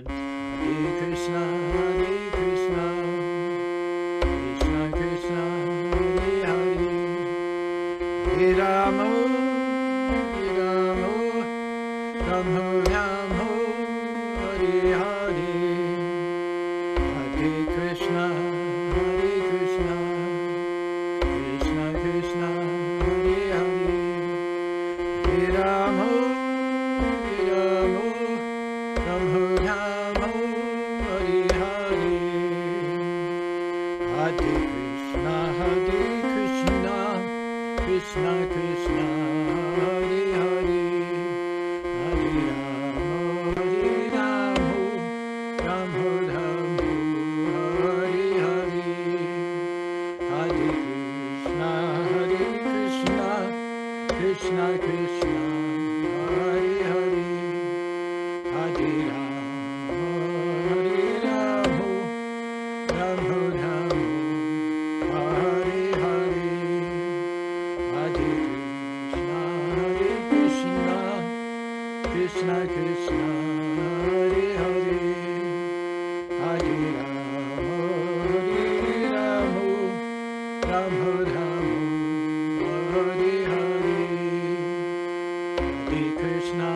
Krishna, Krishna Krishna, Hare Hare Rama, Rama, Rama Rama, Hare Hare, Hare Krishna, Krishna Krishna, Hare Hare, Hare Rama, Rama, Rama Rama, Hare Hare, Hare Krishna, Krishna Krishna, Hare Hare, Hare Rama, Rama Rama, Hare Hare, Hare Krishna, Krishna Krishna, Hare Hare, Hare Rama, Rama Rama, Hare Hare, Hare Krishna, Krishna Krishna, Hare Hare, Hare Rama, Rama Rama, Hare Hare, Hare Krishna,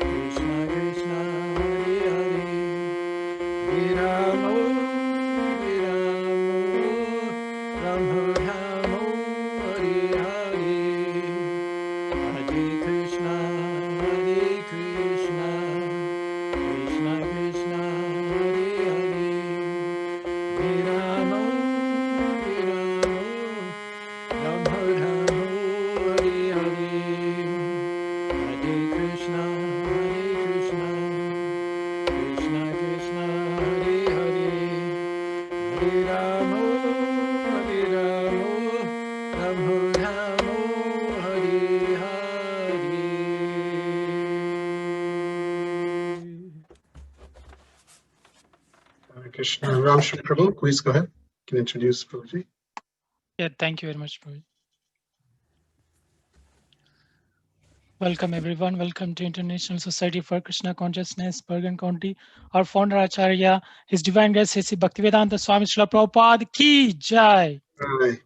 Krishna Krishna, Hare Hare, Hare Rama, Rama Rama, Hare Hare, Hare Krishna, Krishna Krishna, Hare Hare, Hare Rama, Rama Rama, Hare Hare, Hare Krishna, Krishna Krishna, Hare Hare, Hare Rama, Rama Rama, Hare Hare. Krishna. Ram Shri Prabhu, please go ahead. You can introduce Prabhuji. Yeah, thank you very much, Prabhu. Welcome everyone. Welcome to International Society for Krishna Consciousness, Bergen County. Our founder Acharya, His Divine Grace Sri Bhaktisiddhanta Swami Srila Prabhupada ki jai. Hi.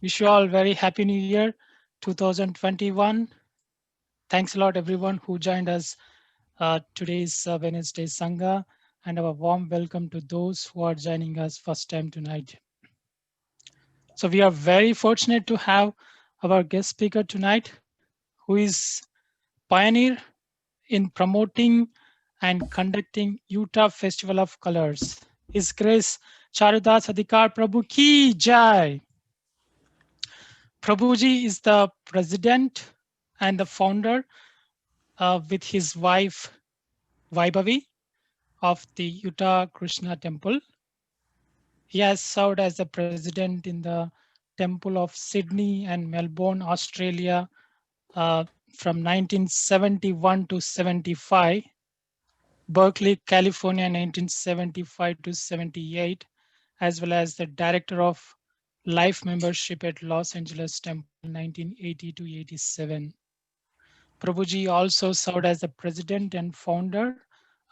Wish you all very happy New Year 2021. Thanks a lot everyone who joined us today's Wednesday Sangha, and a warm welcome to those who are joining us first time tonight. So we are very fortunate to have our guest speaker tonight, who is pioneer in promoting and conducting Utah Festival of Colors. His Grace Charudas Adhikar Prabhu ki jai. Prabhuji is the president and the founder with his wife Vaibhavi of the Utah Krishna Temple. He has served as the president in the Temple of Sydney and Melbourne, Australia from 1971 to 75, Berkeley, California, 1975 to 78, as well as the director of life membership at Los Angeles Temple 1980 to 87. Prabhuji also served as the president and founder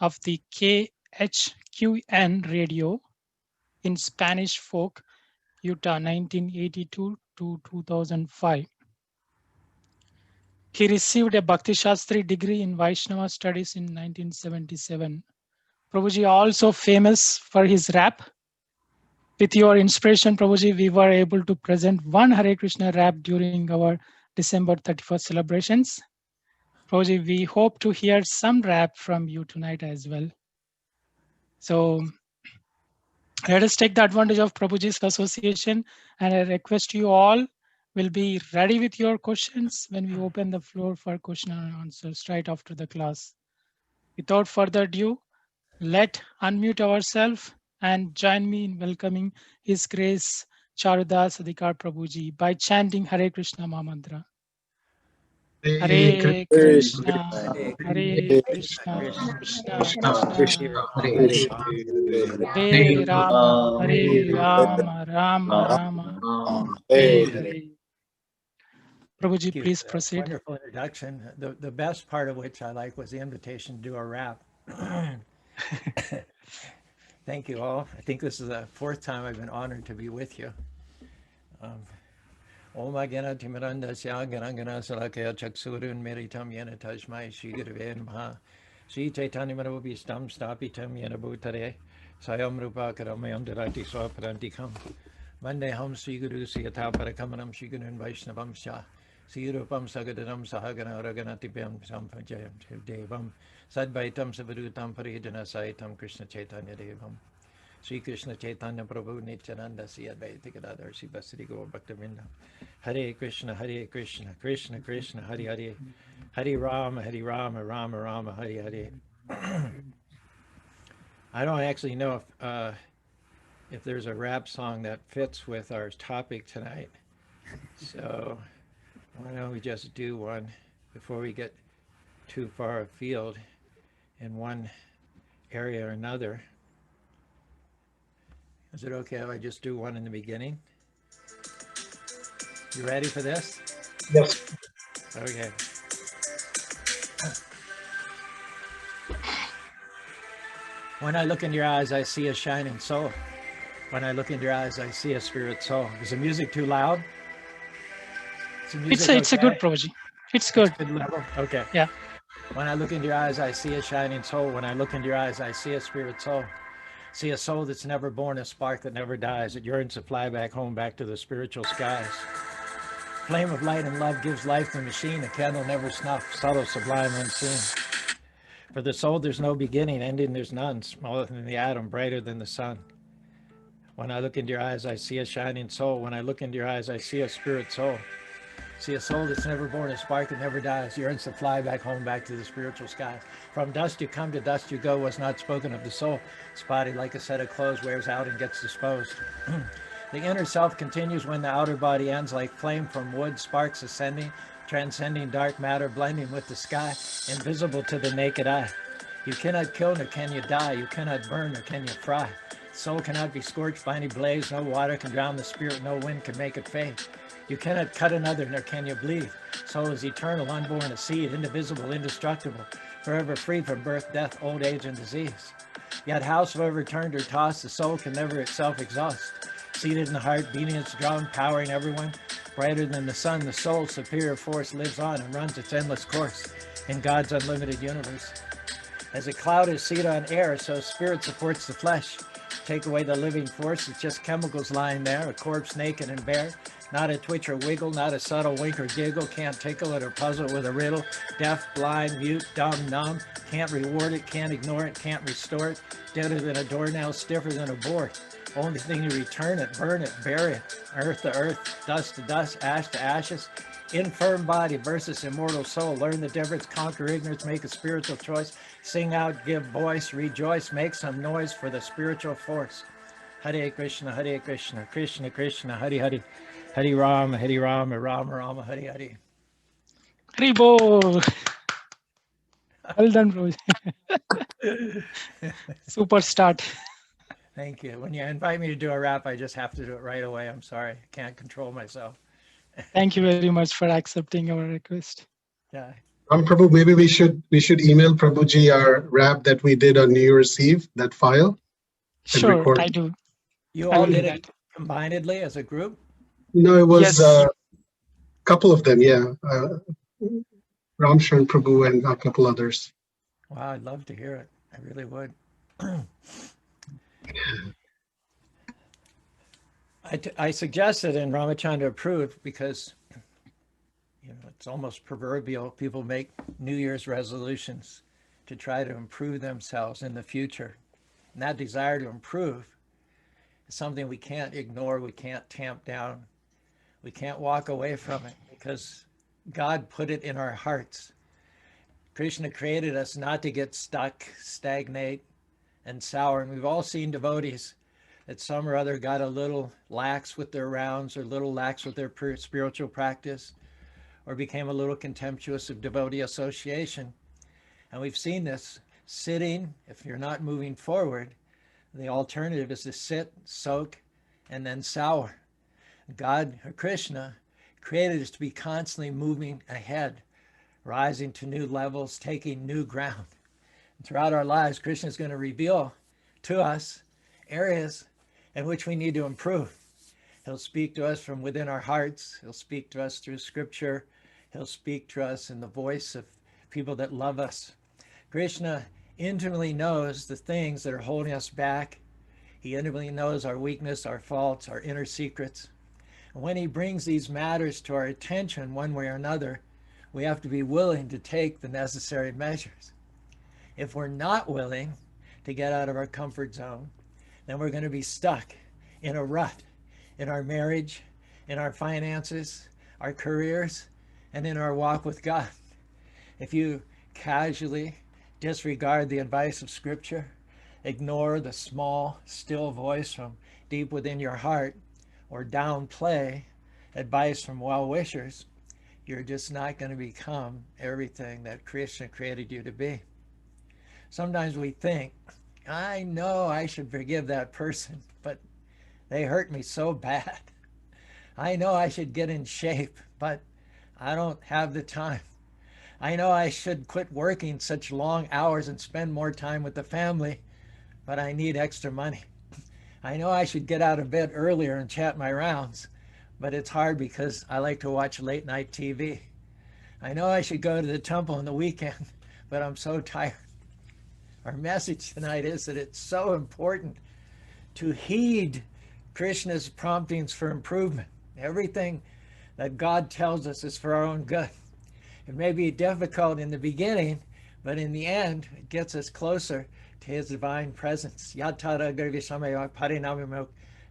of the KHQN radio in Spanish Fork, Utah 1982 to 2005. He received a Bhakti Shastri degree in Vaishnava studies in 1977. Prabhuji also famous for his rap. With your inspiration, Prabhuji, we were able to present one Hare Krishna rap during our December 31st celebrations. Prabhuji, we hope to hear some rap from you tonight as well. So let us take the advantage of Prabhuji's association, and I request you all will be ready with your questions when we open the floor for question and answers right after the class. Without further ado, let's unmute ourselves and join me in welcoming His Grace Charudas Adhikar Prabhuji by chanting Hare Krishna Mahamantra. Hare Krishna, Hare Krishna, Krishna Krishna, Hare Rama, Hare Rama, Rama Rama, Hare Hare. Prabhuji, Thank you please for that proceed. wonderful introduction. The best part of which I like was the invitation to do a rap. Thank you all. I think this is the fourth time I've been honored to be with you. Om Agana Timiranda Syagana Salakaya Chaksurun Meritam Yena Tajmai Shigurve Maha Sri Chaitanya Marabubi Stam Stapitam Yena Bhutare Sayam Rupa Karamayam Darati Swaparantikam Vande Ham Sri Guru Siyatha Parakamanam Sri Gurun Vaishnavam Shah Sri Rupam Sagadanam Sahagana Raganatipam Sampajayam Devam Sadvaitam Savadutam Paridana Saitam Krishna Chaitanya Devam Sri Krishna Chaitanya Prabhu Nityananda Sri Advaita Gadadhar Sri Vasari Gaur Bhaktavinda Hare Krishna Krishna Krishna Hare Hare Hare Rama Rama Rama Hare Hare. I don't actually know if there's a rap song that fits with our topic tonight, so why don't we just do one before we get too far afield in one area or another. Is it okay if I just do one in the beginning? You ready for this? Yes. Okay. When I look in your eyes, I see a shining soul. When I look in your eyes, I see a spirit soul. Is the music too loud? Is the music It's a okay? good, Prabhuji. It's good. It's good level? Okay. Yeah. When I look into your eyes, I see a shining soul. When I look into your eyes, I see a spirit soul. See a soul that's never born, a spark that never dies. It yearns to fly back home, back to the spiritual skies. Flame of light and love gives life to the machine. A candle never snuffed, subtle, sublime, unseen. For the soul, there's no beginning, ending, there's none. Smaller than the atom, brighter than the sun. When I look into your eyes, I see a shining soul. When I look into your eyes, I see a spirit soul. See a soul that's never born, a spark that never dies, yearns to fly back home, back to the spiritual skies. From dust you come, to dust you go, was not spoken of the soul. Spotted like a set of clothes, wears out and gets disposed. The inner self continues when the outer body ends, like flame from wood, sparks ascending, transcending dark matter, blending with the sky, invisible to the naked eye. You cannot kill, nor can you die. You cannot burn, nor can you fry. Soul cannot be scorched by any blaze. No water can drown the spirit. No wind can make it fade. You cannot cut another, nor can you bleed. Soul is eternal, unborn, a seed, indivisible, indestructible, forever free from birth, death, old age, and disease. Yet howsoever turned or tossed, the soul can never itself exhaust. Seated in the heart, beating its drum, powering everyone, brighter than the sun, the soul's superior force lives on and runs its endless course in God's unlimited universe. As a cloud is seated on air, so spirit supports the flesh. Take away the living force, it's just chemicals lying there, a corpse naked and bare. Not a twitch or wiggle, not a subtle wink or giggle, can't tickle it or puzzle it with a riddle. Deaf, blind, mute, dumb, numb, can't reward it, can't ignore it, can't restore it. Deader than a doornail, stiffer than a board. Only thing to return it, burn it, bury it. Earth to earth, dust to dust, ash to ashes. Infirm body versus immortal soul. Learn the difference, conquer ignorance, make a spiritual choice. Sing out, give voice, rejoice, make some noise for the spiritual force. Hare Krishna, Krishna Krishna, Hare Hare. Hare Rama, Rama Rama, Hare Hare. Haribo. Well done, Prabhuji. Super start. Thank you. When you invite me to do a rap, I just have to do it right away. I'm sorry. I can't control myself. Thank you very much for accepting our request. Yeah. Prabhu, maybe we should email Prabhuji our rap that we did on New Year's Eve, that file. Sure, record. I do. You I all will do did that. it combinedly as a group? No, it was Yes. a couple of them, yeah. Ramsharan Prabhu and a couple others. Wow, I'd love to hear it. I really would. I suggested and Ramachandra approved because it's almost proverbial. People make New Year's resolutions to try to improve themselves in the future. And that desire to improve is something we can't ignore. We can't tamp down. We can't walk away from it because God put it in our hearts. Krishna created us not to get stuck, stagnate, and sour. And we've all seen devotees that some or other got a little lax with their rounds or a little lax with their spiritual practice or became a little contemptuous of devotee association. And we've seen this sitting. If you're not moving forward, the alternative is to sit, soak, and then sour. God, or Krishna, created us to be constantly moving ahead, rising to new levels, taking new ground. And throughout our lives, Krishna is going to reveal to us areas in which we need to improve. He'll speak to us from within our hearts. He'll speak to us through scripture. He'll speak to us in the voice of people that love us. Krishna intimately knows the things that are holding us back. He intimately knows our weakness, our faults, our inner secrets. And when he brings these matters to our attention one way or another, we have to be willing to take the necessary measures. If we're not willing to get out of our comfort zone, then we're going to be stuck in a rut in our marriage, in our finances, our careers, and in our walk with God. If you casually disregard the advice of Scripture, ignore the small, still voice from deep within your heart, or downplay advice from well-wishers, you're just not going to become everything that Krishna created you to be. Sometimes we think, I know I should forgive that person, but they hurt me so bad. I know I should get in shape, but I don't have the time. I know I should quit working such long hours and spend more time with the family, but I need extra money. I know I should get out of bed earlier and chat my rounds, but it's hard because I like to watch late night TV. I know I should go to the temple on the weekend, but I'm so tired. Our message tonight is that it's so important to heed Krishna's promptings for improvement. Everything that God tells us is for our own good. It may be difficult in the beginning, but in the end, it gets us closer to his divine presence. Yatara Garvishamaya Parinamimok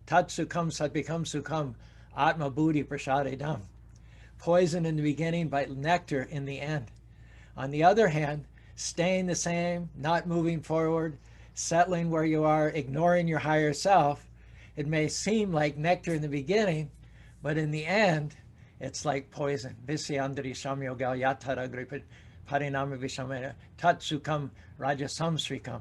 Tatsukam Satbikam Sukam Atma Buddhi Prasadedam. Poison in the beginning, but nectar in the end. On the other hand, staying the same, not moving forward, settling where you are, ignoring your higher self, it may seem like nectar in the beginning, but in the end, it's like poison. Visyandri Shamyogal Yatara Gripit Parinama Vishamaya Tatsukam Rajasamsrikam.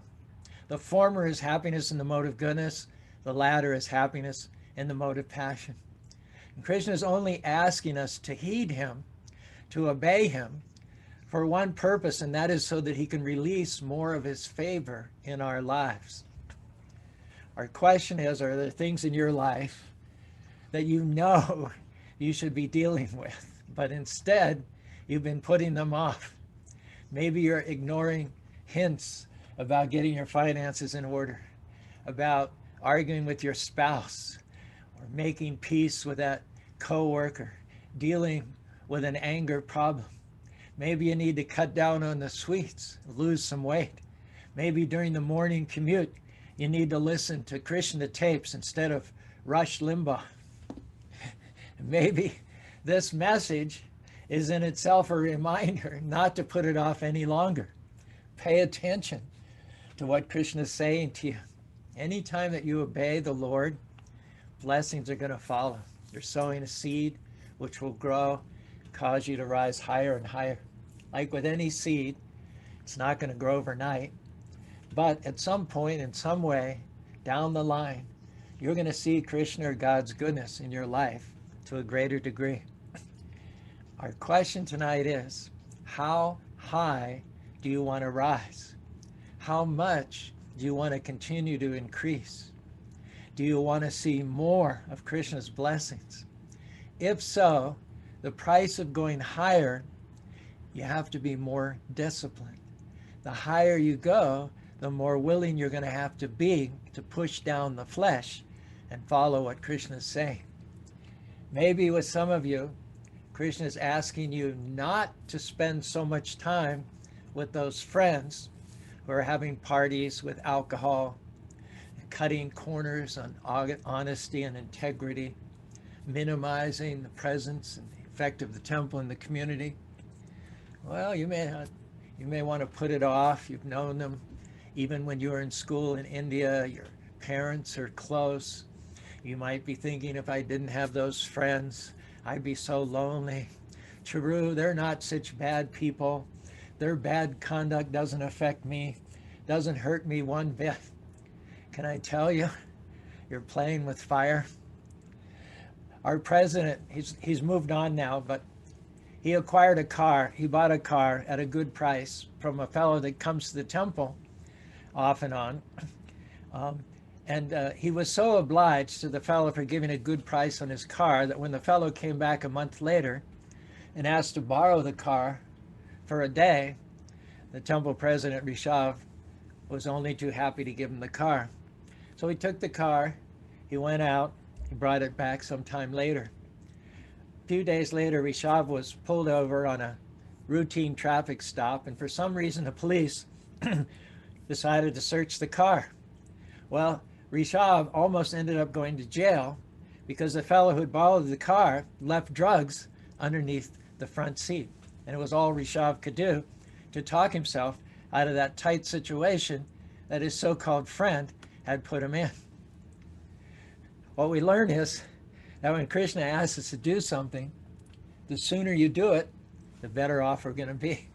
The former is happiness in the mode of goodness, the latter is happiness in the mode of passion. And Krishna is only asking us to heed him, to obey him, for one purpose, and that is so that he can release more of his favor in our lives. Our question is, are there things in your life that you know you should be dealing with, but instead you've been putting them off? Maybe you're ignoring hints about getting your finances in order, about arguing with your spouse, or making peace with that coworker, dealing with an anger problem. Maybe you need to cut down on the sweets, lose some weight. Maybe during the morning commute, you need to listen to Krishna tapes instead of Rush Limbaugh. Maybe this message is in itself a reminder not to put it off any longer. Pay attention to what Krishna is saying to you. Anytime that you obey the Lord, blessings are going to follow. You're sowing a seed which will grow, cause you to rise higher and higher. Like with any seed, it's not going to grow overnight. But at some point, in some way, down the line, you're going to see Krishna or God's goodness in your life to a greater degree. Our question tonight is, how high do you want to rise? How much do you want to continue to increase? Do you want to see more of Krishna's blessings? If so, the price of going higher, you have to be more disciplined. The higher you go, the more willing you're going to have to be to push down the flesh and follow what Krishna is saying. Maybe with some of you, Krishna is asking you not to spend so much time with those friends who are having parties with alcohol, cutting corners on honesty and integrity, minimizing the presence and the effect of the temple in the community. Well, you may want to put it off. You've known them even when you were in school in India. Your parents are close. You might be thinking, if I didn't have those friends, I'd be so lonely. Caru, they're not such bad people. Their bad conduct doesn't affect me, doesn't hurt me one bit. Can I tell you, you're playing with fire? Our president, he's moved on now, but he acquired a car. He bought a car at a good price from a fellow that comes to the temple off and on. He was so obliged to the fellow for giving a good price on his car that when the fellow came back a month later and asked to borrow the car for a day, the temple president, Rishabh, was only too happy to give him the car. So he took the car, he went out, he brought it back sometime later. A few days later, Rishabh was pulled over on a routine traffic stop, and for some reason the police decided to search the car. Well, Rishabh almost ended up going to jail because the fellow who'd borrowed the car left drugs underneath the front seat. And it was all Rishabh could do to talk himself out of that tight situation that his so-called friend had put him in. What we learn is that when Krishna asks us to do something, the sooner you do it, the better off we're going to be.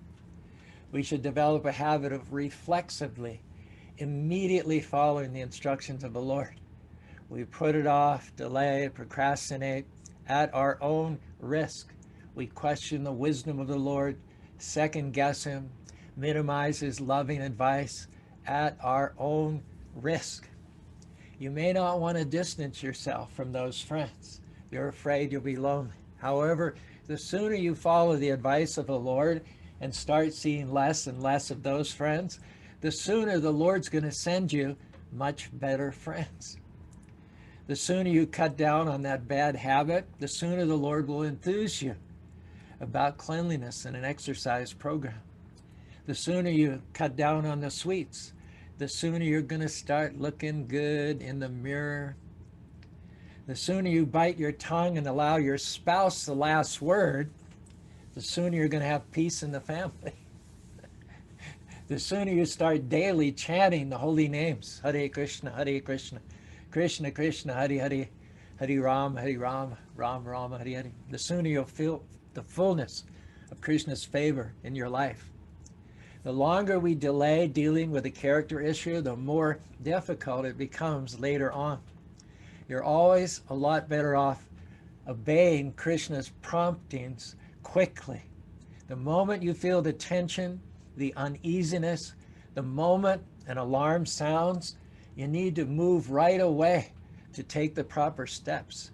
We should develop a habit of reflexively, immediately following the instructions of the Lord. We put it off, delay, procrastinate at our own risk. We question the wisdom of the Lord, second guess him, minimize his loving advice at our own risk. You may not want to distance yourself from those friends. You're afraid you'll be lonely. However, the sooner you follow the advice of the Lord and start seeing less and less of those friends, the sooner the Lord's going to send you much better friends. The sooner you cut down on that bad habit, the sooner the Lord will enthuse you about cleanliness and an exercise program. The sooner you cut down on the sweets, the sooner you're going to start looking good in the mirror. The sooner you bite your tongue and allow your spouse the last word, the sooner you're going to have peace in the family. The sooner you start daily chanting the holy names, Hare Krishna, Krishna Krishna, Hare Hare, Hare Ram, Ram Ram, Hare Hare. The sooner you'll feel the fullness of Krishna's favor in your life. The longer we delay dealing with a character issue, the more difficult it becomes later on. You're always a lot better off obeying Krishna's promptings quickly. The moment you feel the tension, the uneasiness, the moment an alarm sounds, you need to move right away to take the proper steps.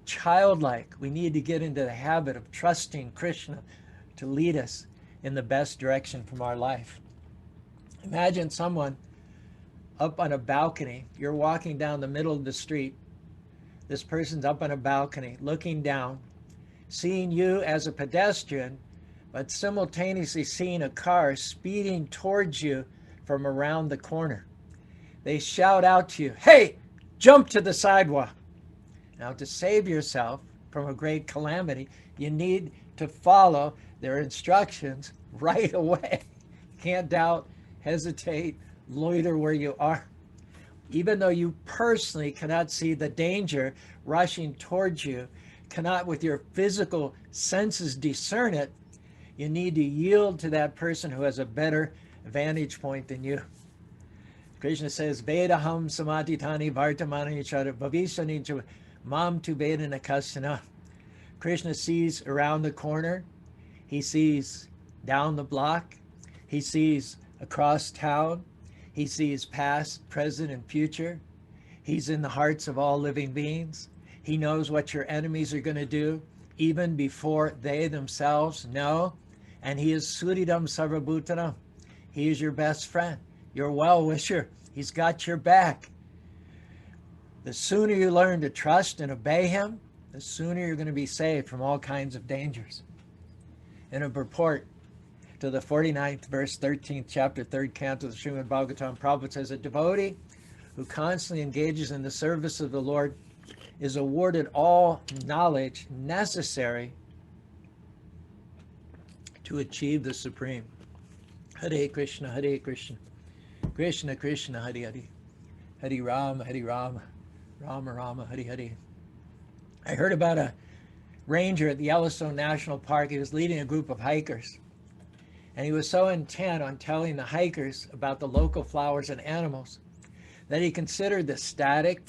Childlike, we need to get into the habit of trusting Krishna to lead us in the best direction from our life. Imagine someone up on a balcony. You're walking down the middle of the street. This person's up on a balcony looking down, seeing you as a pedestrian, but simultaneously seeing a car speeding towards you from around the corner. They shout out to you, "Hey, jump to the sidewalk." Now, to save yourself from a great calamity, you need to follow their instructions right away. You can't doubt, hesitate, loiter where you are. Even though you personally cannot see the danger rushing towards you, cannot with your physical senses discern it, you need to yield to that person who has a better vantage point than you. Krishna says, Vedaham samadhitani vartamani chara bhavishani mam tu vedana kasana. Krishna sees around the corner. He sees down the block. He sees across town. He sees past, present, and future. He's in the hearts of all living beings. He knows what your enemies are going to do even before they themselves know. And he is Suridam Sarvabhutanam. He is your best friend, your well-wisher. He's got your back. The sooner you learn to trust and obey him, the sooner you're going to be saved from all kinds of dangers. In a purport to the 49th verse, 13th chapter, 3rd canto of the Srimad Bhagavatam, Prabhupada says, a devotee who constantly engages in the service of the Lord is awarded all knowledge necessary to achieve the supreme. Hare Krishna, Krishna Krishna, Hare Hare, Hare Rama, Rama Rama, Hare Hare. I heard about a ranger at the Yellowstone National Park. He was leading a group of hikers. And he was so intent on telling the hikers about the local flowers and animals that he considered the static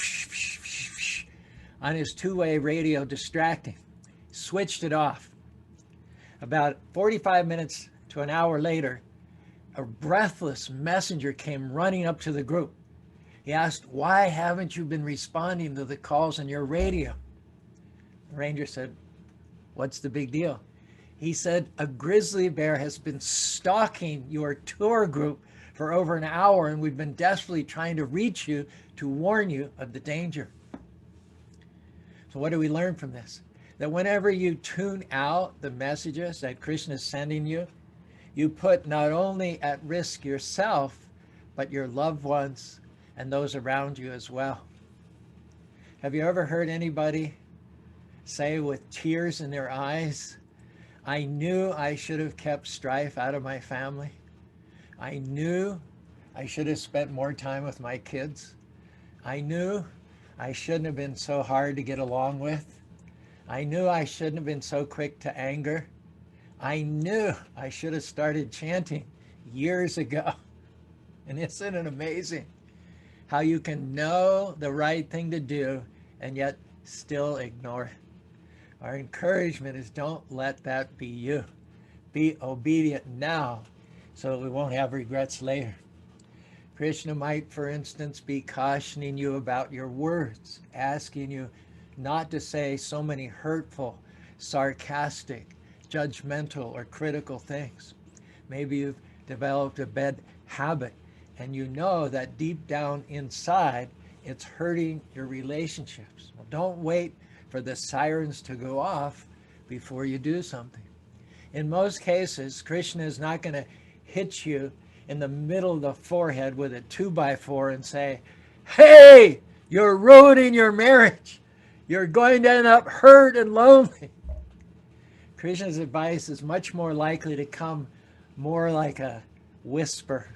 on his two-way radio distracting. Switched it off. About 45 minutes to an hour later, a breathless messenger came running up to the group. He asked, "Why haven't you been responding to the calls on your radio?" The ranger said, "What's the big deal?" He said, "A grizzly bear has been stalking your tour group for over an hour, and we've been desperately trying to reach you to warn you of the danger." So what do we learn from this? That whenever you tune out the messages that Krishna is sending you, you put not only at risk yourself, but your loved ones and those around you as well. Have you ever heard anybody say with tears in their eyes, "I knew I should have kept strife out of my family. I knew I should have spent more time with my kids. I knew I shouldn't have been so hard to get along with. I knew I shouldn't have been so quick to anger. I knew I should have started chanting years ago." And isn't it amazing how you can know the right thing to do and yet still ignore it? Our encouragement is, don't let that be you. Be obedient now so that we won't have regrets later. Krishna might, for instance, be cautioning you about your words, asking you not to say so many hurtful, sarcastic, judgmental, or critical things. Maybe you've developed a bad habit and you know that deep down inside it's hurting your relationships. Well, don't wait for the sirens to go off before you do something. In most cases, Krishna is not going to hit you in the middle of the forehead with a 2x4 and say, "Hey, you're ruining your marriage. You're going to end up hurt and lonely." Krishna's advice is much more likely to come more like a whisper,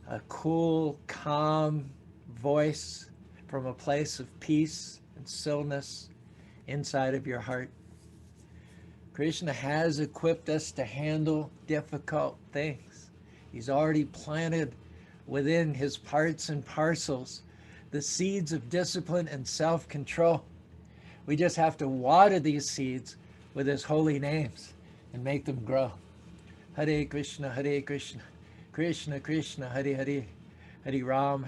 a cool, calm voice from a place of peace and stillness inside of your heart. Krishna has equipped us to handle difficult things. He's already planted within his parts and parcels the seeds of discipline and self-control. We just have to water these seeds with his holy names and make them grow. Hare Krishna, Krishna Krishna, Hare Hare, Hare Ram,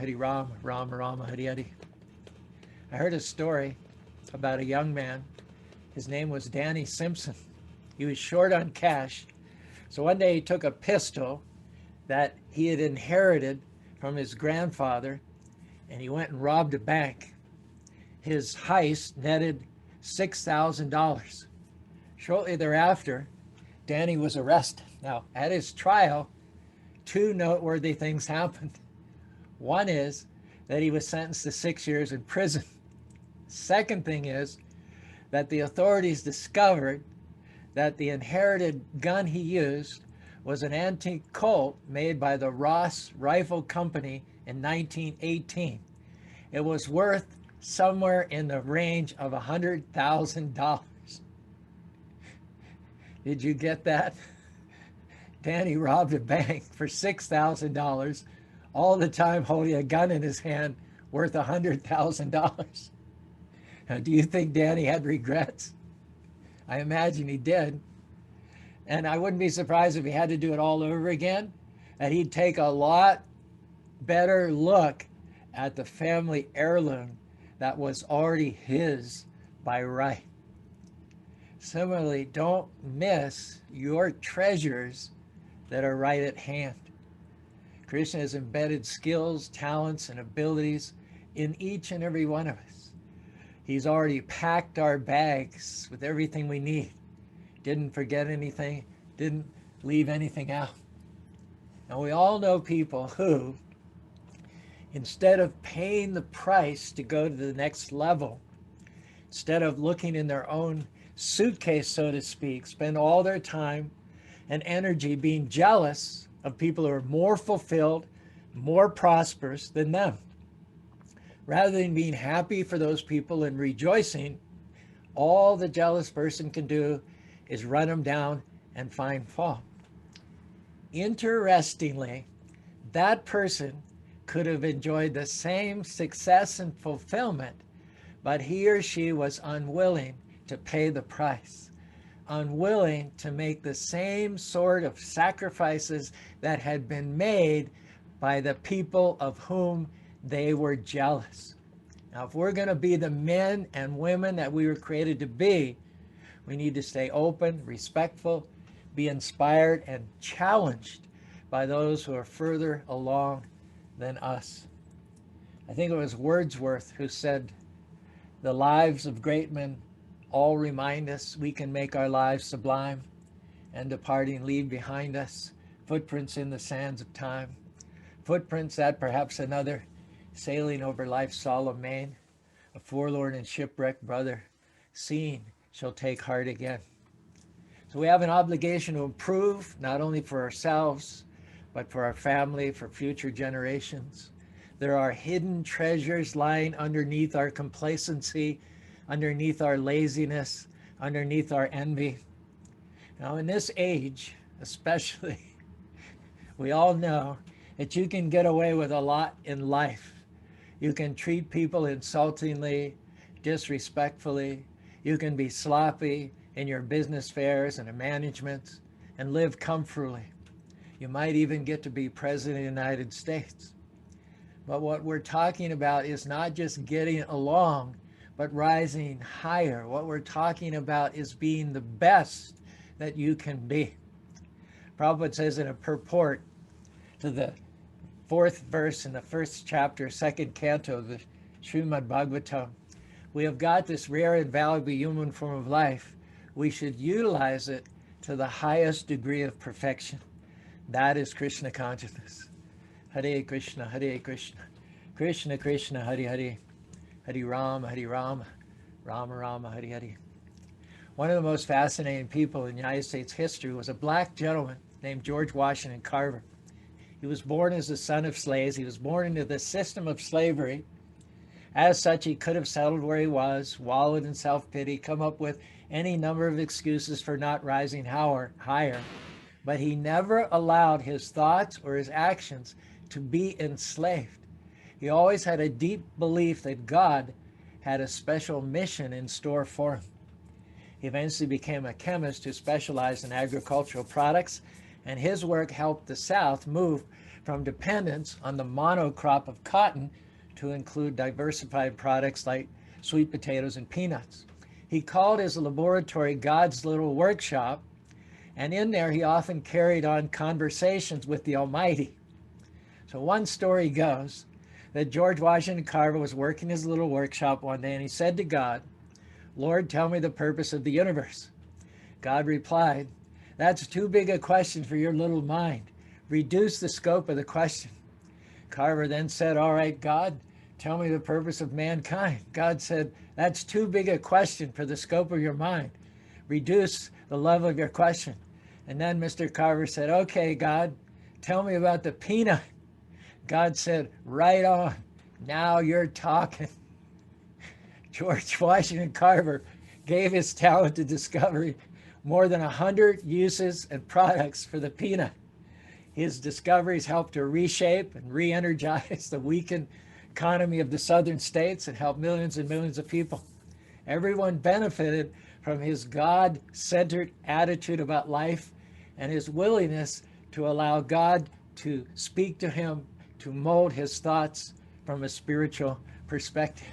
Ram Rama, Hare Hare. I heard a story about a young man. His name was Danny Simpson. He was short on cash. So one day he took a pistol that he had inherited from his grandfather and he went and robbed a bank. His heist netted $6,000. Shortly thereafter, Danny was arrested. Now, at his trial, two noteworthy things happened. One is that he was sentenced to 6 years in prison. Second thing is that the authorities discovered that the inherited gun he used was an antique Colt made by the Ross Rifle Company in 1918. It was worth somewhere in the range of $100,000. Did you get that? Danny robbed a bank for $6,000, all the time holding a gun in his hand worth $100,000. Now, do you think Danny had regrets? I imagine he did. And I wouldn't be surprised if he had to do it all over again, that he'd take a lot better look at the family heirloom that was already his by right. Similarly, don't miss your treasures that are right at hand. Krishna has embedded skills, talents, and abilities in each and every one of us. He's already packed our bags with everything we need. Didn't forget anything, didn't leave anything out. Now, we all know people who, instead of paying the price to go to the next level, instead of looking in their own suitcase, so to speak, spend all their time and energy being jealous of people who are more fulfilled, more prosperous than them. Rather than being happy for those people and rejoicing, all the jealous person can do is run them down and find fault. Interestingly, that person could have enjoyed the same success and fulfillment but he or she was unwilling to pay the price, unwilling to make the same sort of sacrifices that had been made by the people of whom they were jealous. Now, if we're going to be the men and women that we were created to be, we need to stay open, respectful, be inspired, and challenged by those who are further along than us. I think it was Wordsworth who said, "The lives of great men all remind us we can make our lives sublime, and departing leave behind us footprints in the sands of time, footprints that perhaps another, sailing over life's solemn main, a forlorn and shipwrecked brother, seeing shall take heart again." So we have an obligation to improve, not only for ourselves, but for our family, for future generations. There are hidden treasures lying underneath our complacency, underneath our laziness, underneath our envy. Now, in this age, especially, we all know that you can get away with a lot in life. You can treat people insultingly, disrespectfully. You can be sloppy in your business affairs and in management and live comfortably. You might even get to be president of the United States. But what we're talking about is not just getting along, but rising higher. What we're talking about is being the best that you can be. Prabhupada says in a purport to the 4th verse in the 1st chapter, 2nd canto of the Srimad Bhagavatam, we have got this rare and valuable human form of life. We should utilize it to the highest degree of perfection. That is Krishna consciousness. Hare Krishna, Hare Krishna, Krishna Krishna, Hare Hare, Hare Rama, Rama Rama, Hare Hare. One of the most fascinating people in United States history was a black gentleman named George Washington Carver. He was born as the son of slaves. He was born into the system of slavery. As such, he could have settled where he was, wallowed in self-pity, come up with any number of excuses for not rising higher. But he never allowed his thoughts or his actions to be enslaved. He always had a deep belief that God had a special mission in store for him. He eventually became a chemist who specialized in agricultural products, and his work helped the South move from dependence on the monocrop of cotton to include diversified products like sweet potatoes and peanuts. He called his laboratory God's little workshop, and in there he often carried on conversations with the Almighty. So one story goes that George Washington Carver was working his little workshop one day, and he said to God, "Lord, tell me the purpose of the universe." God replied, "That's too big a question for your little mind. Reduce the scope of the question." Carver then said, "All right, God, tell me the purpose of mankind." God said, "That's too big a question for the scope of your mind. Reduce the level of your question." And then Mr. Carver said, "Okay, God, tell me about the peanut." God said, "Right on. Now you're talking." George Washington Carver gave his talent to discovery more than 100 uses and products for the peanut. His discoveries helped to reshape and re-energize the weakened economy of the southern states and helped millions and millions of people. Everyone benefited from his God-centered attitude about life and his willingness to allow God to speak to him, to mold his thoughts from a spiritual perspective.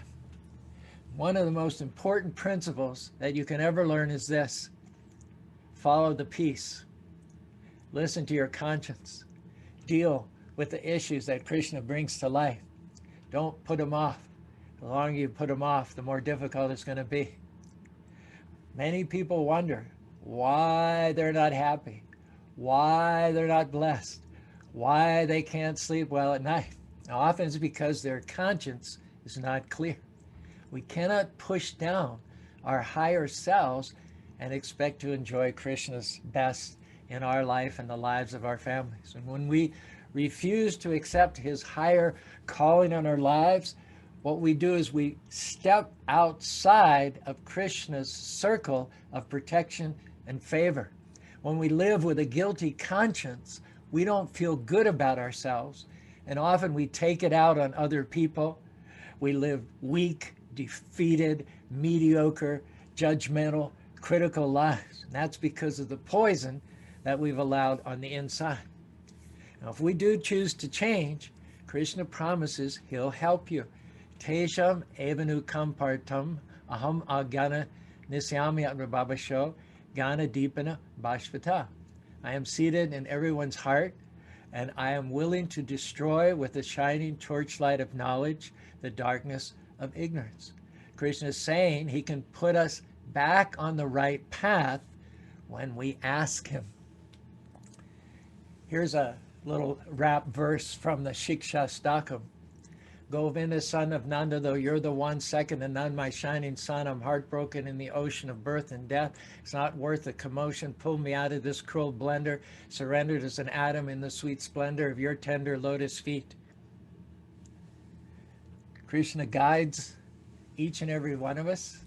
One of the most important principles that you can ever learn is this: follow the peace. Listen to your conscience. Deal with the issues that Krishna brings to light. Don't put them off. The longer you put them off, the more difficult it's going to be. Many people wonder why they're not happy, why they're not blessed, why they can't sleep well at night. Now, often it's because their conscience is not clear. We cannot push down our higher selves and expect to enjoy Krishna's best in our life and the lives of our families. And when we refuse to accept his higher calling on our lives, what we do is we step outside of Krishna's circle of protection and favor. When we live with a guilty conscience, we don't feel good about ourselves, and often we take it out on other people. We live weak, defeated, mediocre, judgmental, critical lives. And that's because of the poison that we've allowed on the inside. Now, if we do choose to change, Krishna promises he'll help you. Tesham evanu kampartam aham agana nisyami atrabhabasho gana deepana bhashvata. I am seated in everyone's heart, and I am willing to destroy with the shining torchlight of knowledge the darkness of ignorance. Krishna is saying he can put us back on the right path when we ask him. Here's a little rap verse from the Shiksha Stakam. Govinda, son of Nanda, though you're the one, second to none, my shining sun, I'm heartbroken in the ocean of birth and death. It's not worth the commotion. Pull me out of this cruel blender, surrendered as an atom in the sweet splendor of your tender lotus feet. Krishna guides each and every one of us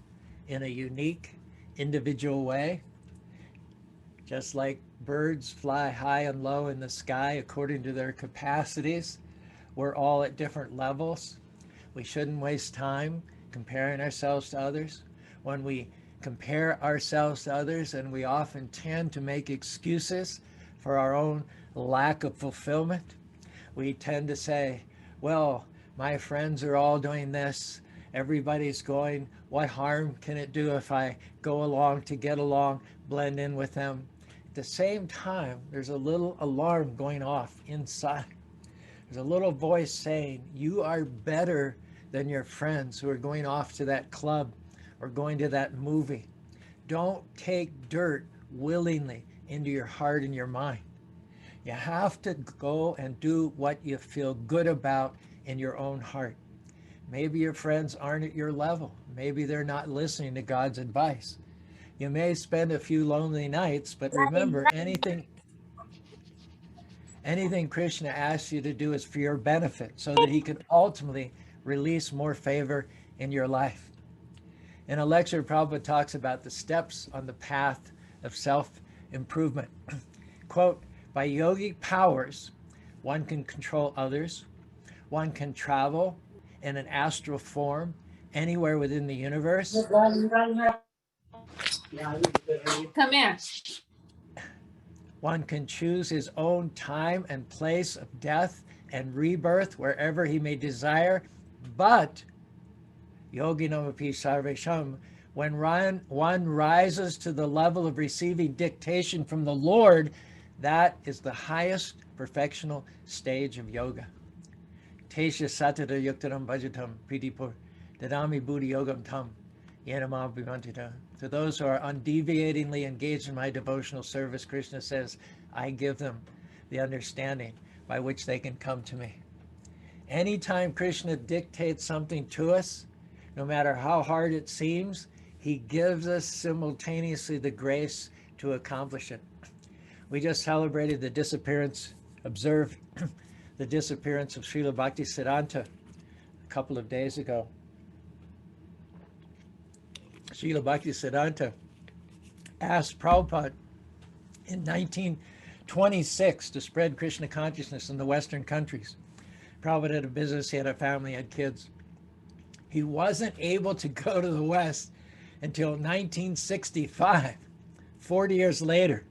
in a unique, individual way. Just like birds fly high and low in the sky according to their capacities, we're all at different levels. We shouldn't waste time comparing ourselves to others. When we compare ourselves to others, and we often tend to make excuses for our own lack of fulfillment, we tend to say, well, my friends are all doing this, everybody's going, what harm can it do if I go along to get along, blend in with them? At the same time, there's a little alarm going off inside. There's a little voice saying, you are better than your friends who are going off to that club or going to that movie. Don't take dirt willingly into your heart and your mind. You have to go and do what you feel good about in your own heart. Maybe your friends aren't at your level. Maybe they're not listening to God's advice. You may spend a few lonely nights, but remember, anything Krishna asks you to do is for your benefit, so that he can ultimately release more favor in your life. In a lecture, Prabhupada talks about the steps on the path of self-improvement. Quote, by yogic powers, one can control others, one can travel in an astral form anywhere within the universe. Come here. One can choose his own time and place of death and rebirth wherever he may desire. But, yoginamapi sarvesham, when one rises to the level of receiving dictation from the Lord, that is the highest perfectional stage of yoga. Tesha satata yuktaram bhajatam pritipur dadami buddhi yogam tam yenamam vivantita. To those who are undeviatingly engaged in my devotional service, Krishna says, I give them the understanding by which they can come to me. Anytime Krishna dictates something to us, no matter how hard it seems, he gives us simultaneously the grace to accomplish it. We just celebrated the disappearance, observed the disappearance of Srila Bhaktisiddhanta a couple of days ago. Srila Bhaktisiddhanta asked Prabhupada in 1926 to spread Krishna consciousness in the Western countries. Prabhupada had a business, he had a family, he had kids. He wasn't able to go to the West until 1965, 40 years later.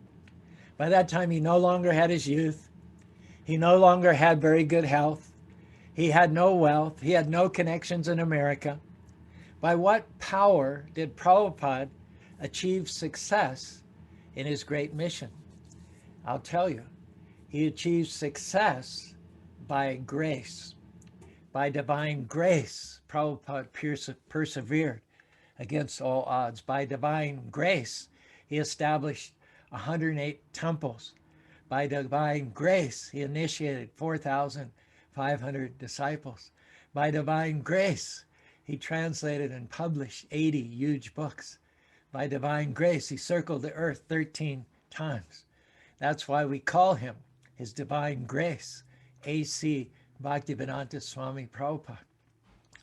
By that time, he no longer had his youth. He no longer had very good health. He had no wealth. He had no connections in America. By what power did Prabhupada achieve success in his great mission? I'll tell you, he achieved success by grace. By divine grace, Prabhupada persevered against all odds. By divine grace, he established 108 temples. By divine grace, he initiated 4,500 disciples. By divine grace, he translated and published 80 huge books. By divine grace, he circled the earth 13 times. That's why we call him His Divine Grace, A.C. Bhaktisiddhanta Swami Prabhupada.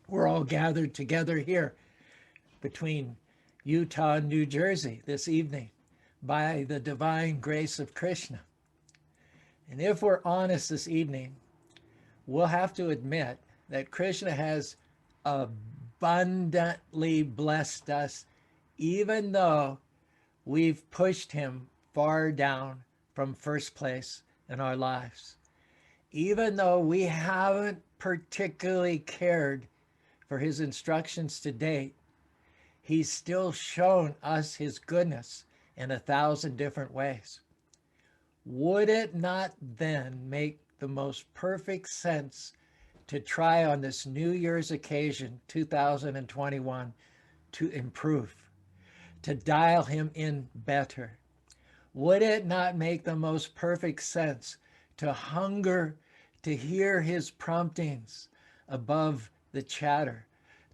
We're all gathered together here between Utah and New Jersey this evening by the divine grace of Krishna. And if we're honest this evening, we'll have to admit that Krishna has a abundantly blessed us, even though we've pushed him far down from first place in our lives. Even though we haven't particularly cared for his instructions to date, he's still shown us his goodness in 1,000 different ways. Would it not then make the most perfect sense to try on this New Year's occasion, 2021, to improve, to dial him in better? Would it not make the most perfect sense to hunger to hear his promptings above the chatter,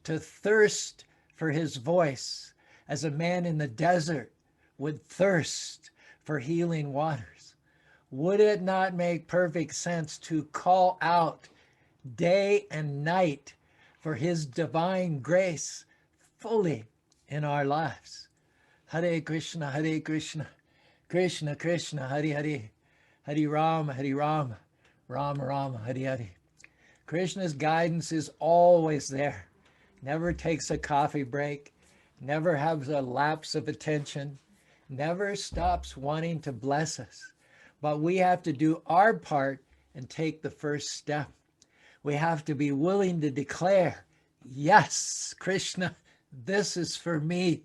to thirst for his voice as a man in the desert would thirst for healing waters? Would it not make perfect sense to call out day and night for his divine grace fully in our lives? Hare Krishna, Hare Krishna, Krishna Krishna, Hare Hare, Hare Rama, Hare Rama, Rama Rama, Hare Hare. Krishna's guidance is always there. Never takes a coffee break, never has a lapse of attention, never stops wanting to bless us. But we have to do our part and take the first step. We have to be willing to declare, yes, Krishna, this is for me.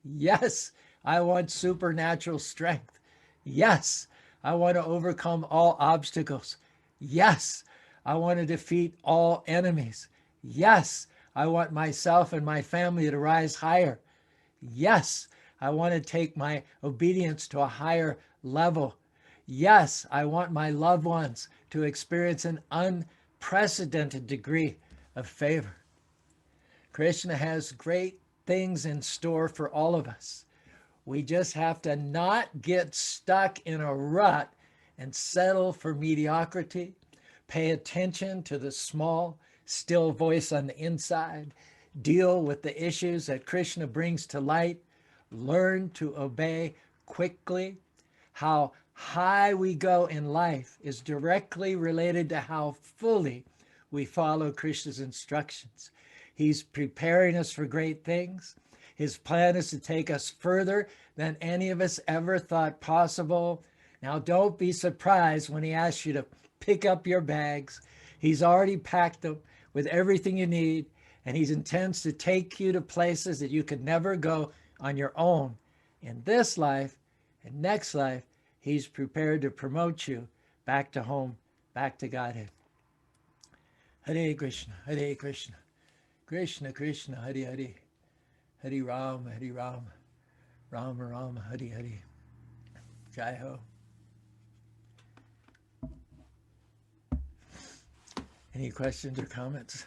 Yes, I want supernatural strength. Yes, I want to overcome all obstacles. Yes, I want to defeat all enemies. Yes, I want myself and my family to rise higher. Yes, I want to take my obedience to a higher level. Yes, I want my loved ones to experience an unprecedented degree of favor. Krishna has great things in store for all of us. We just have to not get stuck in a rut and settle for mediocrity. Pay attention to the small, still voice on the inside. Deal with the issues that Krishna brings to light. Learn to obey quickly. How high we go in life is directly related to how fully we follow Krishna's instructions. He's preparing us for great things. His plan is to take us further than any of us ever thought possible. Now, don't be surprised when he asks you to pick up your bags. He's already packed them with everything you need, and he intends to take you to places that you could never go on your own. In this life and next life, he's prepared to promote you back to home, back to Godhead. Hare Krishna, Hare Krishna, Krishna Krishna, Hare Hare, Hare Rama, Hare Rama, Rama Rama, Hare Hare. Jai Ho. Any questions or comments?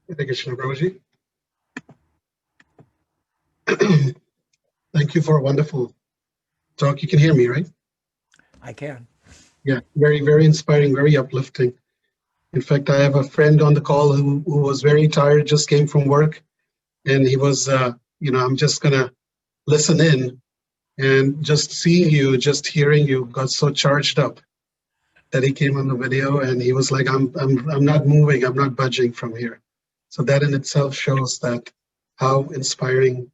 Hare Krishna, Prabhuji. Thank you for a wonderful talk. You can hear me, right? I can. Yeah, very, very inspiring, very uplifting. In fact, I have a friend on the call who was very tired, just came from work, and he was, I'm just going to listen in, and just seeing you, just hearing you got so charged up that he came on the video, and he was like, I'm not moving, I'm not budging from here. So that in itself shows that how inspiring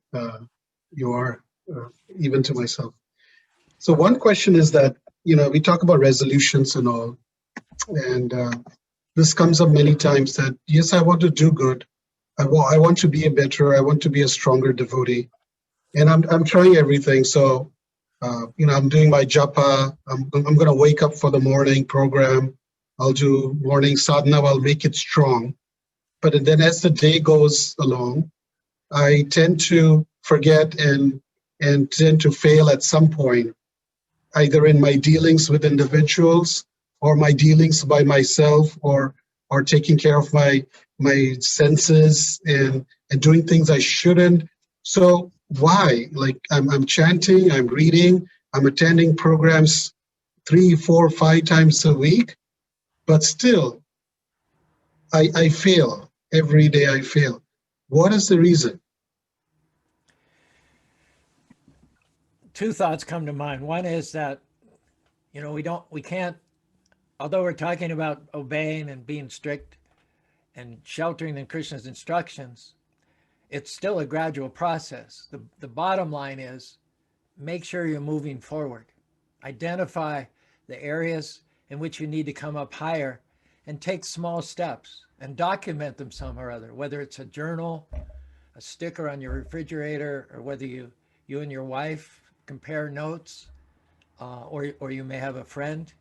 you are, even to myself. So one question is that, we talk about resolutions and all, and this comes up many times that, yes, I want to do good. I want to be a better, I want to be a stronger devotee. And I'm trying everything. So, I'm doing my japa. I'm going to wake up for the morning program. I'll do morning sadhana. I'll make it strong. But then as the day goes along, I tend to forget and tend to fail at some point, either in my dealings with individuals or my dealings by myself, or taking care of my senses and doing things I shouldn't. So why? Like I'm chanting, I'm reading, I'm attending programs 3, 4, 5 times a week, but still I fail. Every day I fail. What is the reason? Two thoughts come to mind. One is that, we can't, although we're talking about obeying and being strict and sheltering in Krishna's instructions, it's still a gradual process. The bottom line is make sure you're moving forward. Identify the areas in which you need to come up higher and take small steps and document them some or other, whether it's a journal, a sticker on your refrigerator, or whether you and your wife compare notes, or you may have a friend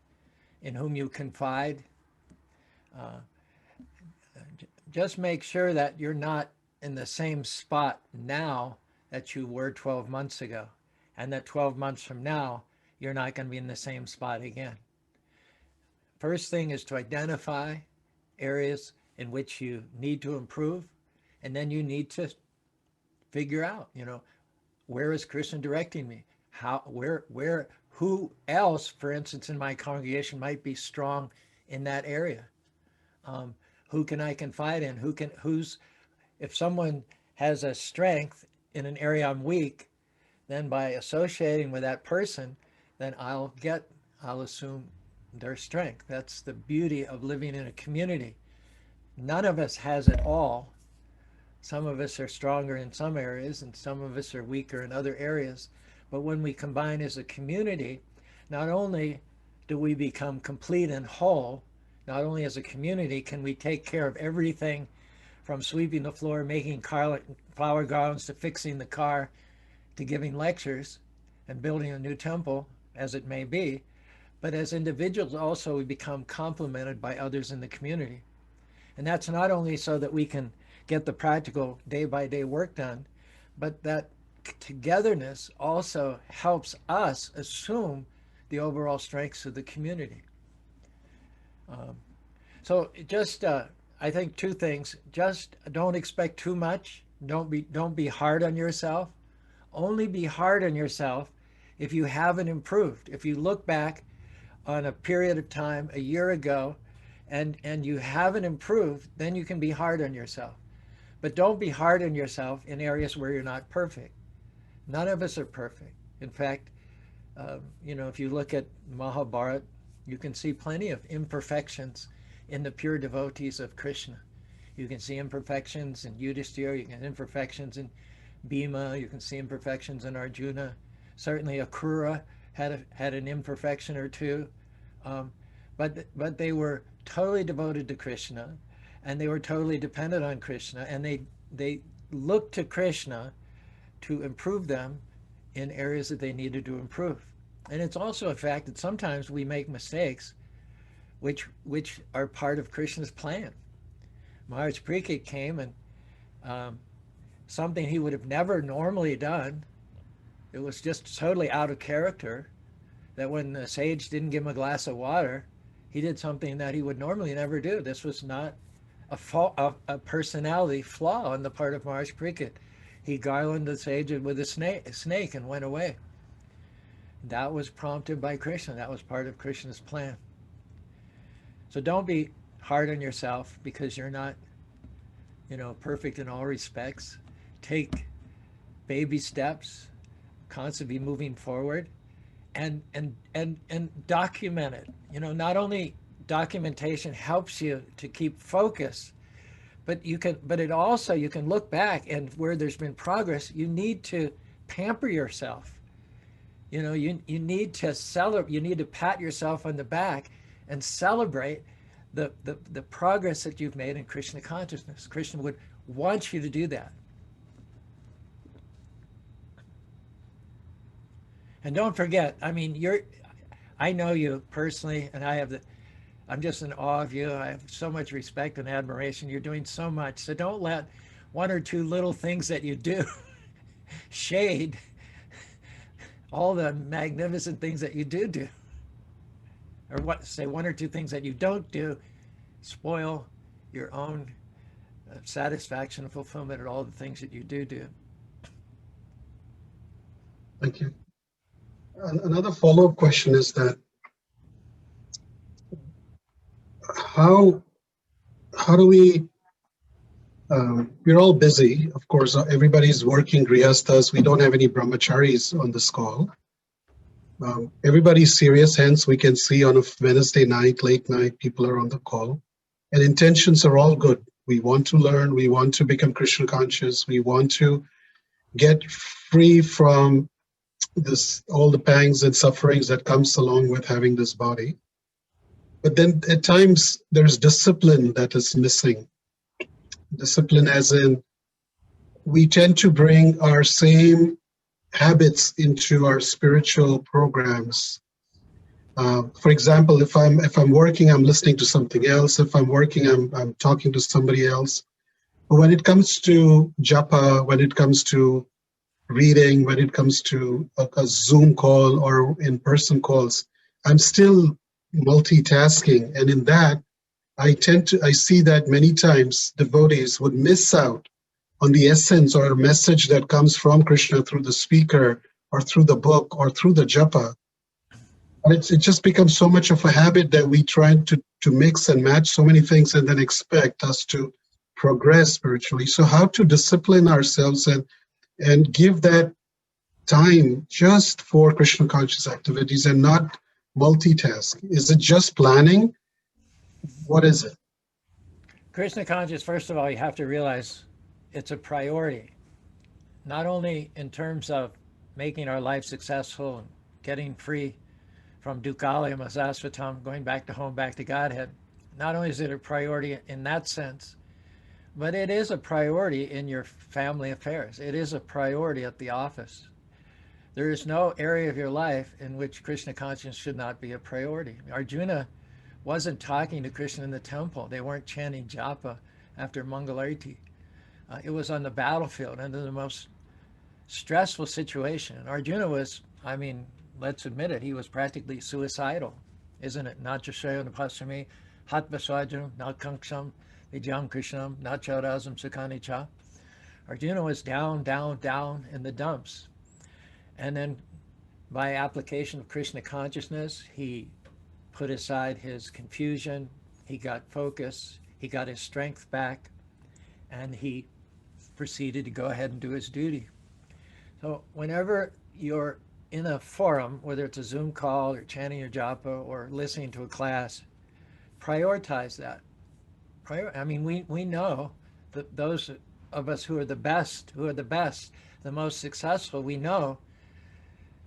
in whom you confide. Just make sure that you're not in the same spot now that you were 12 months ago, and that 12 months from now, you're not going to be in the same spot again. First thing is to identify areas in which you need to improve, and then you need to figure out, where is Krishna directing me? Who else, for instance, in my congregation might be strong in that area? Who can I confide in? If someone has a strength in an area I'm weak, then by associating with that person, then I'll assume their strength. That's the beauty of living in a community. None of us has it all. Some of us are stronger in some areas and some of us are weaker in other areas. But when we combine as a community, not only do we become complete and whole, not only as a community can we take care of everything from sweeping the floor, making flower garlands, to fixing the car, to giving lectures and building a new temple, as it may be, but as individuals also we become complemented by others in the community. And that's not only so that we can get the practical day-by-day work done, but that togetherness also helps us assume the overall strengths of the community. So just, I think two things. Just don't expect too much. Don't be hard on yourself. Only be hard on yourself if you haven't improved. If you look back on a period of time a year ago and you haven't improved, then you can be hard on yourself. But don't be hard on yourself in areas where you're not perfect. None of us are perfect. In fact, if you look at Mahabharata, you can see plenty of imperfections in the pure devotees of Krishna. You can see imperfections in Yudhishthira, you can see imperfections in Bhima, you can see imperfections in Arjuna. Certainly Akura had an imperfection or two, but they were totally devoted to Krishna, and they were totally dependent on Krishna, and they looked to Krishna to improve them in areas that they needed to improve. And it's also a fact that sometimes we make mistakes which are part of Krishna's plan. Maharaj Parikshit came and something he would have never normally done, it was just totally out of character, that when the sage didn't give him a glass of water, he did something that he would normally never do. This was not a personality flaw on the part of Maharaj Parikshit. He garlanded the sage with a snake and went away. That was prompted by Krishna. That was part of Krishna's plan. So don't be hard on yourself because you're not, perfect in all respects. Take baby steps, constantly moving forward, and document it. Not only documentation helps you to keep focus, but you can look back, and where there's been progress, you need to pamper yourself. You need to celebrate. You need to pat yourself on the back and celebrate the progress that you've made in Krishna consciousness. Krishna would want you to do that. And don't forget, I know you personally, and I'm just in awe of you. I have so much respect and admiration. You're doing so much. So don't let one or two little things that you do shade all the magnificent things that you do. Or one or two things that you don't do spoil your own satisfaction and fulfillment at all the things that you do. Thank you. Another follow-up question is that how how do we're all busy, of course, everybody's working grihasthas. We don't have any brahmacharis on this call. Everybody's serious, hence we can see on a Wednesday night, late night, people are on the call. And intentions are all good. We want to learn, we want to become Krishna conscious, we want to get free from this, all the pangs and sufferings that comes along with having this body. But then at times there's discipline that is missing. Discipline as in, we tend to bring our same habits into our spiritual programs. For example, if I'm working, I'm listening to something else. If I'm working, I'm talking to somebody else. But when it comes to japa, when it comes to reading, when it comes to a Zoom call or in-person calls, I'm still multitasking. And in that, I see that many times devotees would miss out on the essence or message that comes from Krishna through the speaker or through the book or through the japa. It just becomes so much of a habit that we try to mix and match so many things and then expect us to progress spiritually. So how to discipline ourselves and give that time just for Krishna conscious activities and not multitask? Is it just planning? What is it? Krishna conscious, first of all, you have to realize it's a priority, not only in terms of making our life successful and getting free from dukkhalayam asasvatam, going back to home, back to Godhead. Not only is it a priority in that sense, but it is a priority in your family affairs. It is a priority at the office. There is no area of your life in which Krishna consciousness should not be a priority. Arjuna wasn't talking to Krishna in the temple. They weren't chanting japa after Mangalarti. It was on the battlefield under the most stressful situation. And Arjuna was, let's admit it, he was practically suicidal, isn't it? Nachashayo napasami, hatbaswajam, nakanksam, vijam krishnam, nacharazam sukanicha. Arjuna was down, down, down in the dumps. And then by application of Krishna consciousness, he put aside his confusion, he got focus, he got his strength back, and he proceeded to go ahead and do his duty. So whenever you're in a forum, whether it's a Zoom call or chanting your japa or listening to a class, prioritize that. We know that those of us who are the best, the most successful, we know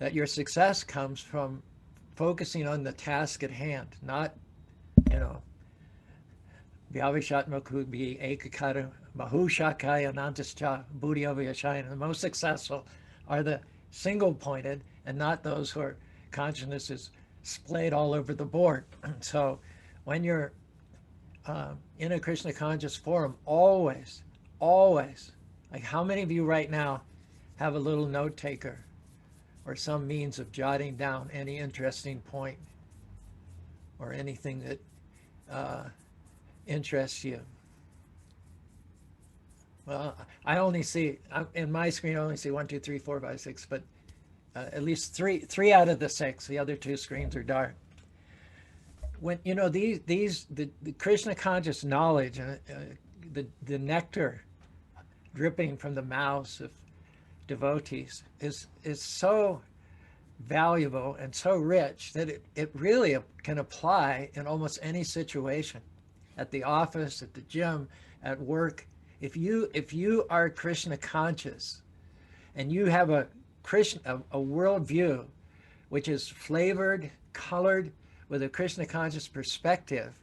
that your success comes from focusing on the task at hand, not, Vyavishatmakubhi ekakara bahushakaya nantascha buddhyavayashayana. The most successful are the single-pointed and not those who are consciousness is splayed all over the board. So when you're in a Krishna conscious forum, always, like how many of you right now have a little note taker or some means of jotting down any interesting point or anything that interests you? Well, I only see, in my screen, I only see 1, 2, 3, 4, 5, 6, but at least three out of the 6. The other 2 screens are dark. When, the Krishna conscious knowledge, the nectar dripping from the mouths of devotees is so valuable and so rich that it really can apply in almost any situation, at the office, at the gym, at work. If you are Krishna conscious and you have a worldview which is flavored, colored with a Krishna conscious perspective,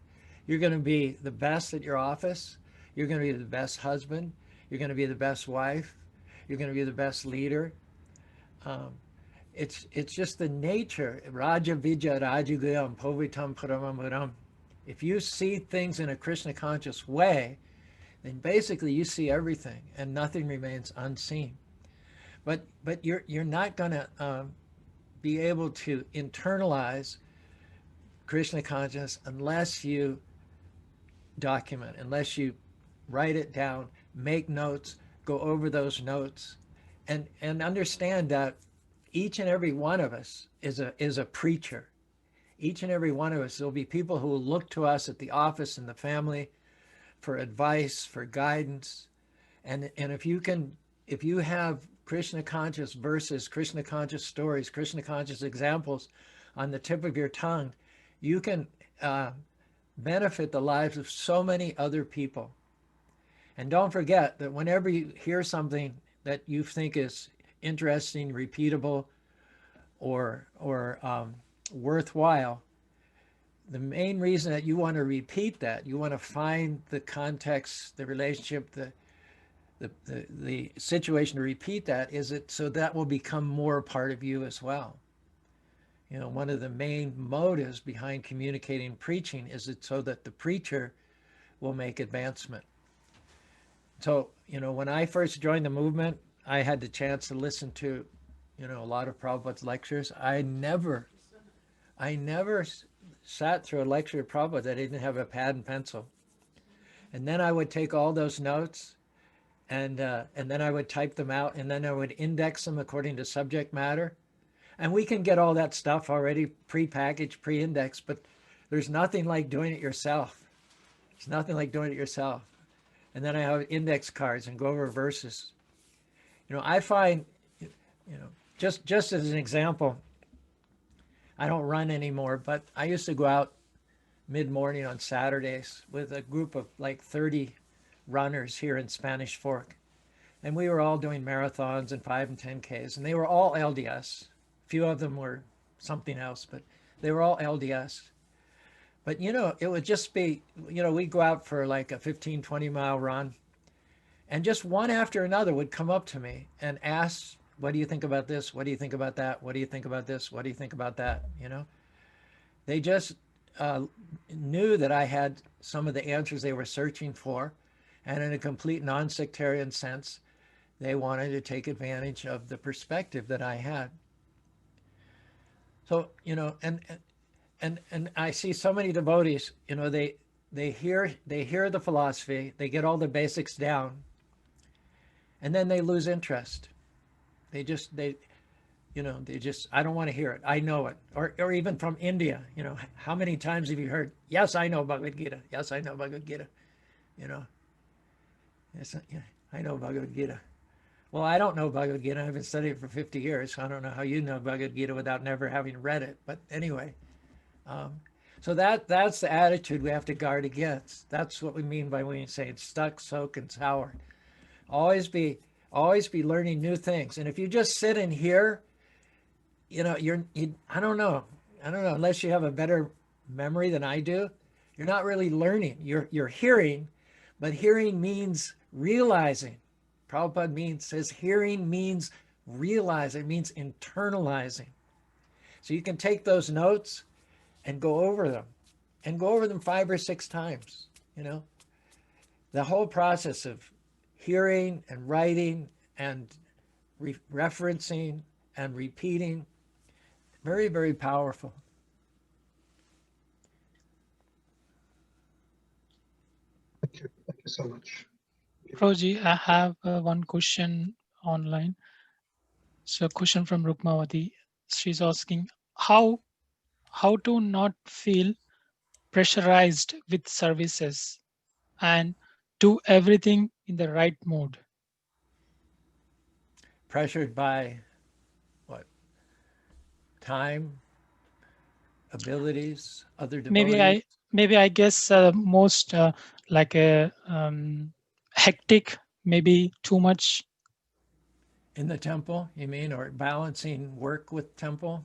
you're going to be the best at your office, you're going to be the best husband, you're going to be the best wife, you're going to be the best leader. It's just the nature. Raja Vijaya Rajaguyam Povitam Paramamuram. If you see things in a Krishna conscious way, then basically you see everything and nothing remains unseen. But you're not going to be able to internalize Krishna consciousness unless you document, unless you write it down, make notes, go over those notes, and understand that each and every one of us is a preacher. Each and every one of us, there'll be people who will look to us at the office and the family for advice, for guidance. And if you have Krishna conscious verses, Krishna conscious stories, Krishna conscious examples on the tip of your tongue, you can benefit the lives of so many other people. And don't forget that whenever you hear something that you think is interesting, repeatable, or worthwhile, the main reason that you want to repeat that, you want to find the context, the relationship, the situation to repeat that, is it so that will become more a part of you as well. You know, one of the main motives behind communicating preaching is it so that the preacher will make advancement. So, you know, when I first joined the movement, I had the chance to listen to, you know, a lot of Prabhupada's lectures. I never sat through a lecture of Prabhupada that didn't have a pad and pencil. And then I would take all those notes and then I would type them out, and then I would index them according to subject matter. And we can get all that stuff already pre-packaged, pre-indexed, but there's nothing like doing it yourself. There's nothing like doing it yourself. And then I have index cards and go over verses. You know, I find, you know, just as an example, I don't run anymore, but I used to go out mid-morning on Saturdays with a group of like 30 runners here in Spanish Fork. And we were all doing marathons and 5 and 10Ks, and they were all LDS. A few of them were something else, but they were all LDS. But, you know, it would just be, you know, we'd go out for like a 15, 20-mile run, and just one after another would come up to me and ask, what do you think about this? What do you think about that? What do you think about this? What do you think about that? You know, they just knew that I had some of the answers they were searching for, and in a complete non-sectarian sense, they wanted to take advantage of the perspective that I had. So, you know, and I see so many devotees, you know, they hear the philosophy, they get all the basics down, and then they lose interest. I don't want to hear it. I know it. Or even from India, you know, how many times have you heard, yes, I know Bhagavad Gita. Yes, I know Bhagavad Gita. You know, yeah, I know Bhagavad Gita. Well, I don't know Bhagavad Gita. I've been studying it for 50 years. So I don't know how you know Bhagavad Gita without never having read it. But anyway, so that's the attitude we have to guard against. That's what we mean by when we say it's stuck, soak, and sour. Always be learning new things. And if you just sit in here, you know, I don't know, unless you have a better memory than I do, you're not really learning. You're hearing, but hearing means realizing. Prabhupada says hearing means realizing, it means internalizing. So you can take those notes and go over them 5 or 6 times, you know. The whole process of hearing and writing and referencing and repeating, very, very powerful. Thank you so much. Prabhuji, I have one question online. So a question from Rukmavati. She's asking how to not feel pressurized with services and do everything in the right mode. Pressured by what? Time, abilities, other devotees? Maybe I guess most like a hectic, maybe too much. In the temple, you mean, or balancing work with temple?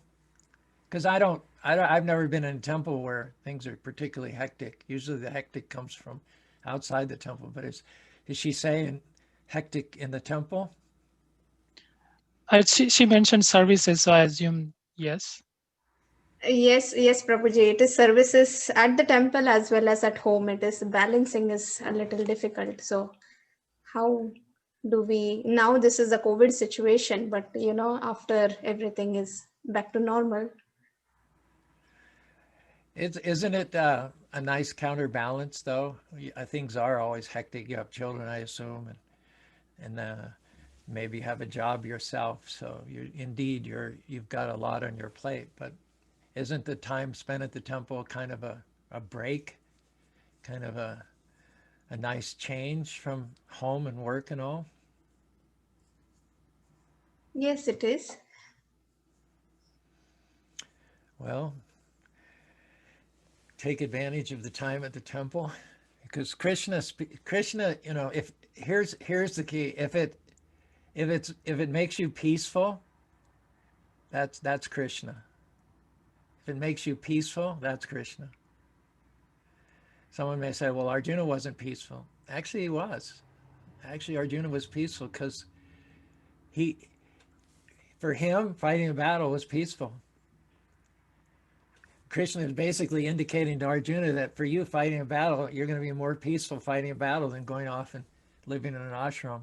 Because I've never been in a temple where things are particularly hectic. Usually the hectic comes from outside the temple. But is she saying hectic in the temple? She mentioned services, so I assume yes. Yes, Prabhuji. It is services at the temple as well as at home. It is balancing is a little difficult. So how do we, now this is a COVID situation, but you know, after everything is back to normal. Isn't it a nice counterbalance though? Things are always hectic. You have children, I assume, and maybe have a job yourself. So you've got a lot on your plate, but isn't the time spent at the temple kind of a break, kind of a a nice change from home and work and all? Yes, it is. Well, take advantage of the time at the temple, because Krishna, you know, if here's the key. If it makes you peaceful, that's Krishna. If it makes you peaceful, that's Krishna. Someone may say, well, Arjuna wasn't peaceful. Actually, he was. Actually, Arjuna was peaceful because for him, fighting a battle was peaceful. Krishna is basically indicating to Arjuna that for you, fighting a battle, you're going to be more peaceful fighting a battle than going off and living in an ashram.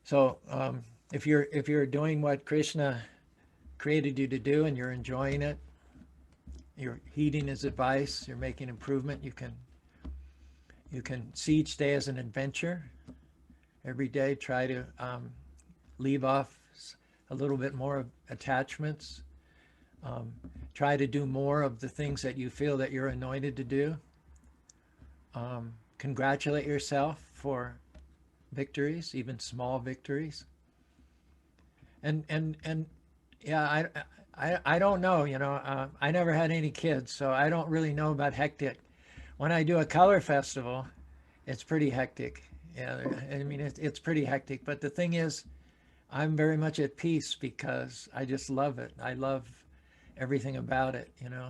So if you're doing what Krishna created you to do and you're enjoying it, you're heeding his advice, you're making improvement, you can see each day as an adventure. Every day try to leave off a little bit more of attachments. Try to do more of the things that you feel that you're anointed to do. Congratulate yourself for victories, even small victories. And yeah, I don't know, you know, I never had any kids, so I don't really know about hectic. When I do a color festival, it's pretty hectic. Yeah, I mean, it's pretty hectic. But the thing is, I'm very much at peace because I just love it. I love everything about it, you know.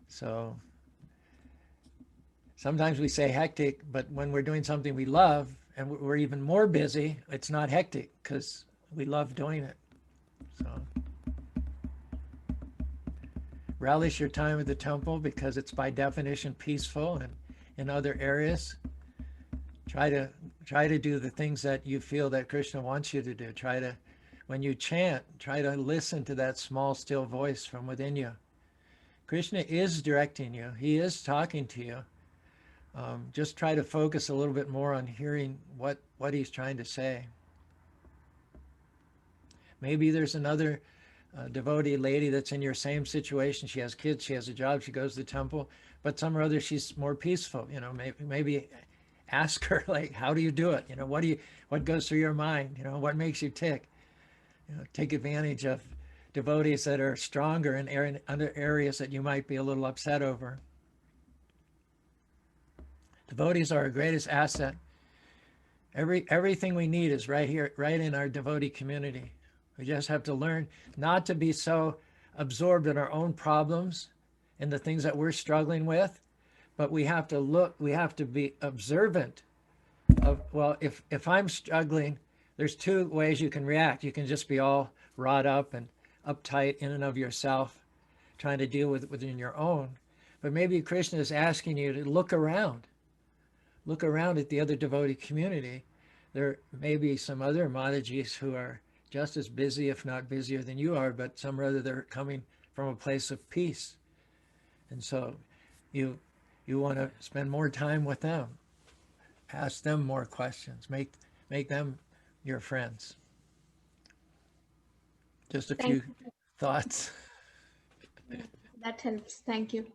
So sometimes we say hectic, but when we're doing something we love and we're even more busy, it's not hectic because we love doing it. So relish your time at the temple because it's by definition peaceful, and in other areas, try to do the things that you feel that Krishna wants you to do. When you chant, try to listen to that small, still voice from within you. Krishna is directing you. He is talking to you. Just try to focus a little bit more on hearing what he's trying to say. Maybe there's another devotee lady that's in your same situation. She has kids, she has a job, she goes to the temple, but some or other she's more peaceful. You know, maybe ask her, like, how do you do it? You know, what goes through your mind? You know, what makes you tick? You know, take advantage of devotees that are stronger in other areas that you might be a little upset over. Devotees are our greatest asset. Everything we need is right here, right in our devotee community. We just have to learn not to be so absorbed in our own problems and the things that we're struggling with, but we have to be observant of, well, if I'm struggling, there's two ways you can react. You can just be all wrought up and uptight in and of yourself, trying to deal with it within your own. But maybe Krishna is asking you to look around at the other devotee community. There may be some other Madhajis who are just as busy, if not busier than you are, but some rather they're coming from a place of peace. And so you want to spend more time with them. Ask them more questions. Make them your friends. Just a few thoughts. That helps. Thank you.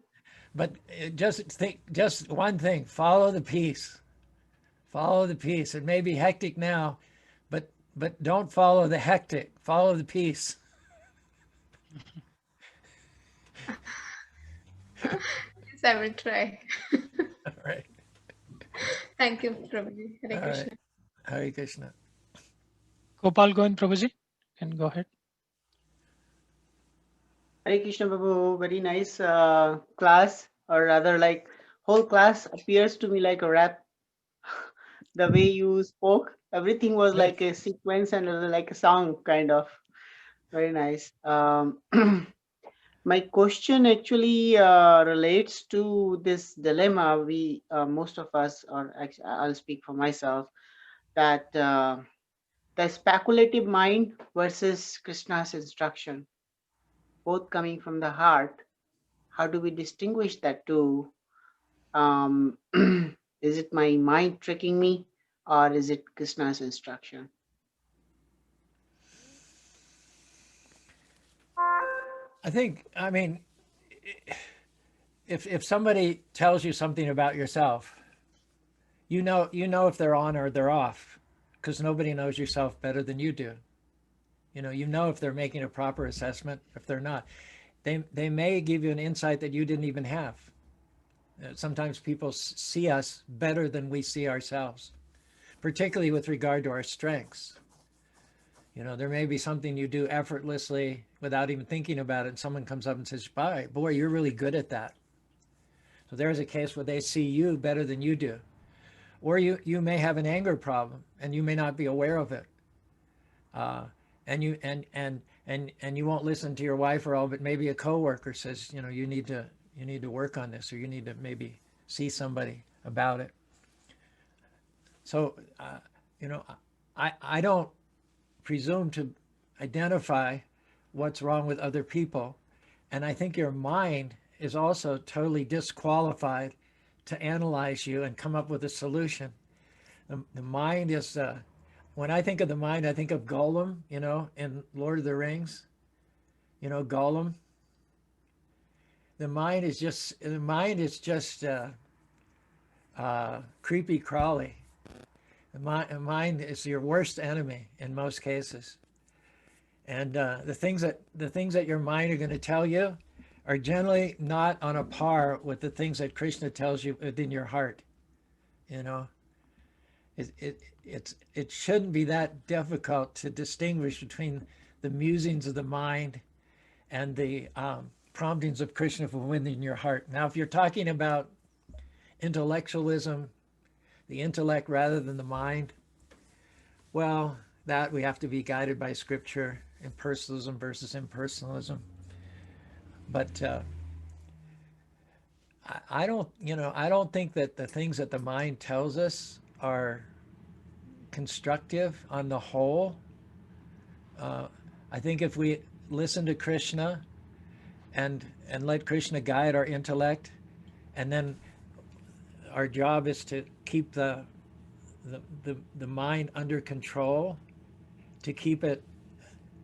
But just one thing, follow the peace. Follow the peace. It may be hectic now, but don't follow the hectic. Follow the peace. Yes, I will try. All right. Thank you, Prabhuji. Hare All Krishna. right. Hare Krishna. Gopal Govind Prabhuji, can go ahead. Hare Krishna Prabhu, very nice class, or rather like whole class appears to me like a rap. The way you spoke, everything was like a sequence and like a song kind of. Very nice. My question actually relates to this dilemma we, most of us, or actually I'll speak for myself, that the speculative mind versus Krishna's instruction, both coming from the heart. How do we distinguish that two? Is it my mind tricking me, or is it Krishna's instruction? I mean, if somebody tells you something about yourself, you know if they're on or they're off, because nobody knows yourself better than you do. You know if they're making a proper assessment, if they're not. They may give you an insight that you didn't even have. Sometimes people see us better than we see ourselves, particularly with regard to our strengths. There may be something you do effortlessly without even thinking about it, and someone comes up and says, boy, you're really good at that. So there's a case where they see you better than you do. Or you may have an anger problem and you may not be aware of it. And you won't listen to your wife or all, but maybe a coworker says, you need to work on this, or you need to maybe see somebody about it. So, I don't presume to identify what's wrong with other people. And I think your mind is also totally disqualified to analyze you and come up with a solution. The mind is, when I think of the mind, I think of Gollum, in Lord of the Rings. Gollum. The mind is just creepy crawly. The mind is your worst enemy in most cases. And the things that your mind are going to tell you are generally not on a par with the things that Krishna tells you within your heart. It shouldn't be that difficult to distinguish between the musings of the mind and the promptings of Krishna from within your heart. Now, if you're talking about intellectualism, the intellect rather than the mind, well, that we have to be guided by scripture, impersonalism versus impersonalism. But I don't think that the things that the mind tells us are constructive on the whole. I think if we listen to Krishna and let Krishna guide our intellect, and then our job is to keep the mind under control, to keep it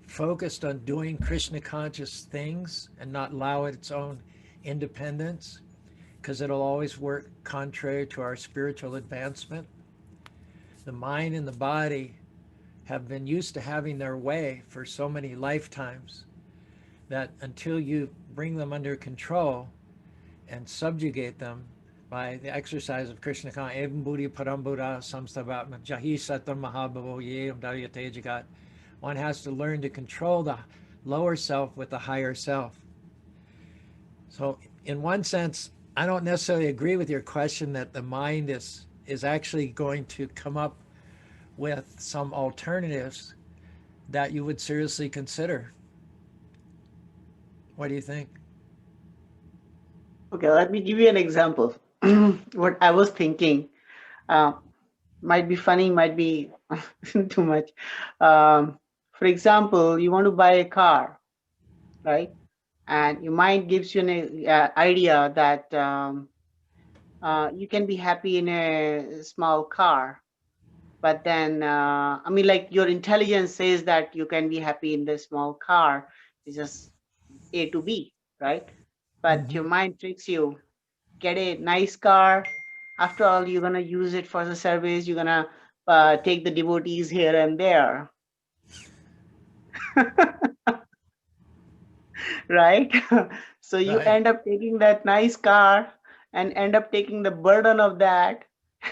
focused on doing Krishna conscious things and not allow it its own independence, because it'll always work contrary to our spiritual advancement. The mind and the body have been used to having their way for so many lifetimes that until you bring them under control and subjugate them by the exercise of Krishna consciousness, evam buddhi param buddha samstavatma jahi satam mahabhavo yam daryate jagat. One has to learn to control the lower self with the higher self. So in one sense, I don't necessarily agree with your question that the mind is actually going to come up with some alternatives that you would seriously consider. What do you think? Okay, let me give you an example. What I was thinking might be funny, might be too much. For example, you want to buy a car, right? And your mind gives you an idea that you can be happy in a small car. But then, like your intelligence says that you can be happy in the small car. It's just A to B, right? But your mind tricks you. Get a nice car. After all, you're going to use it for the service. You're going to take the devotees here and there. Right? So you Right. end up taking that nice car and end up taking the burden of that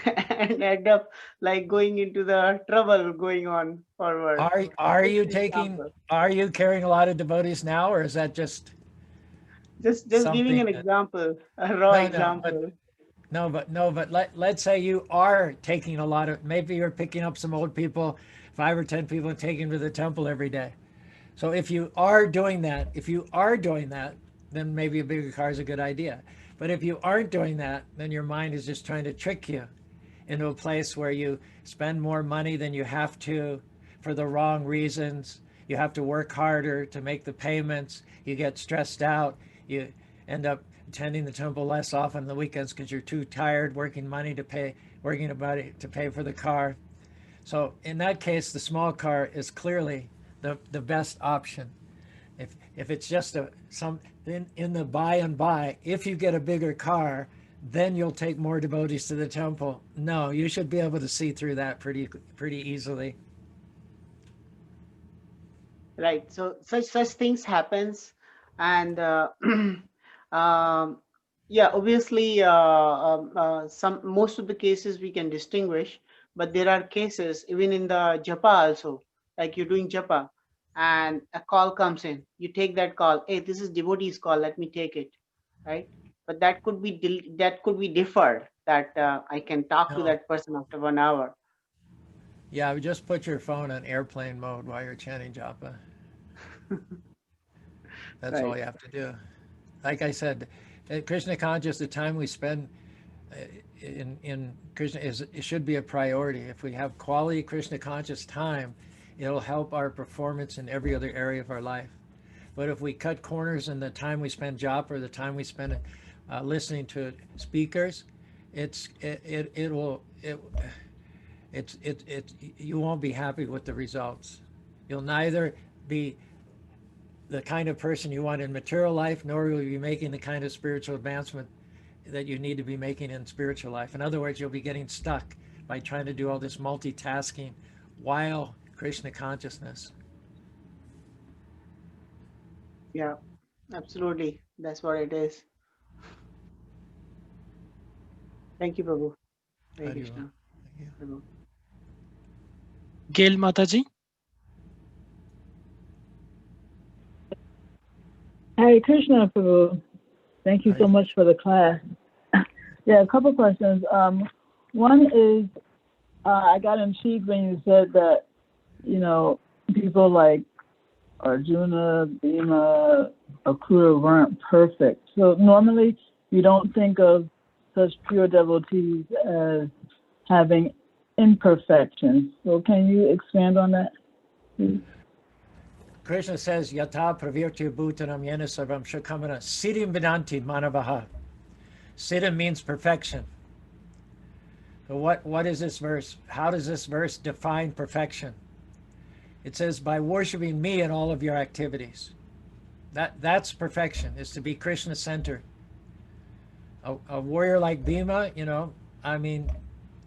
and end up like going into the trouble going on forward. Are you Just an taking, example. are you carrying a lot of devotees now, or is that just Just giving something an that, example, a raw example. but let's say you are taking a lot of, maybe you're picking up some old people, 5 or 10 people, and taking them to the temple every day. So if you are doing that, then maybe a bigger car is a good idea. But if you aren't doing that, then your mind is just trying to trick you into a place where you spend more money than you have to for the wrong reasons. You have to work harder to make the payments. You get stressed out. You end up attending the temple less often on the weekends because you're too tired working to pay for the car. So in that case, the small car is clearly the best option. If it's just in the by and by, if you get a bigger car, then you'll take more devotees to the temple. No, you should be able to see through that pretty easily. Right. So such things happens, and yeah, obviously, most of the cases we can distinguish, but there are cases even in the japa also, like you're doing japa, and a call comes in, you take that call. Hey, this is devotee's call. Let me take it, right? But that could be deferred. That I can talk to No. that person after 1 hour. Yeah, just put your phone on airplane mode while you're chanting japa. That's all Right. you have to do. Like I said, Krishna conscious, the time we spend in Krishna it should be a priority. If we have quality Krishna conscious time, it'll help our performance in every other area of our life. But if we cut corners in the time we spend japa or the time we spend listening to speakers, you won't be happy with the results. You'll neither be the kind of person you want in material life, nor will you be making the kind of spiritual advancement that you need to be making in spiritual life. In other words, you'll be getting stuck by trying to do all this multitasking while Krishna consciousness. Yeah, absolutely. That's what it is. Thank you, Prabhu. Hare Hare Krishna. Prabhu. Gail Mataji. Hare Krishna, Prabhu. Thank you so much for the class. Yeah, a couple questions. One is, I got intrigued when you said that, people like Arjuna, Bhima, Akura weren't perfect. So normally you don't think of such pure devotees as having imperfections. So can you expand on that, please? Krishna says, Yata pravirti bhutanam yena sarvam shakamana siddhim vedanti manavaha. Siddhim means perfection. So what is this verse? How does this verse define perfection? It says, by worshiping me in all of your activities. That's perfection, is to be Krishna-centered. A warrior like Bhima,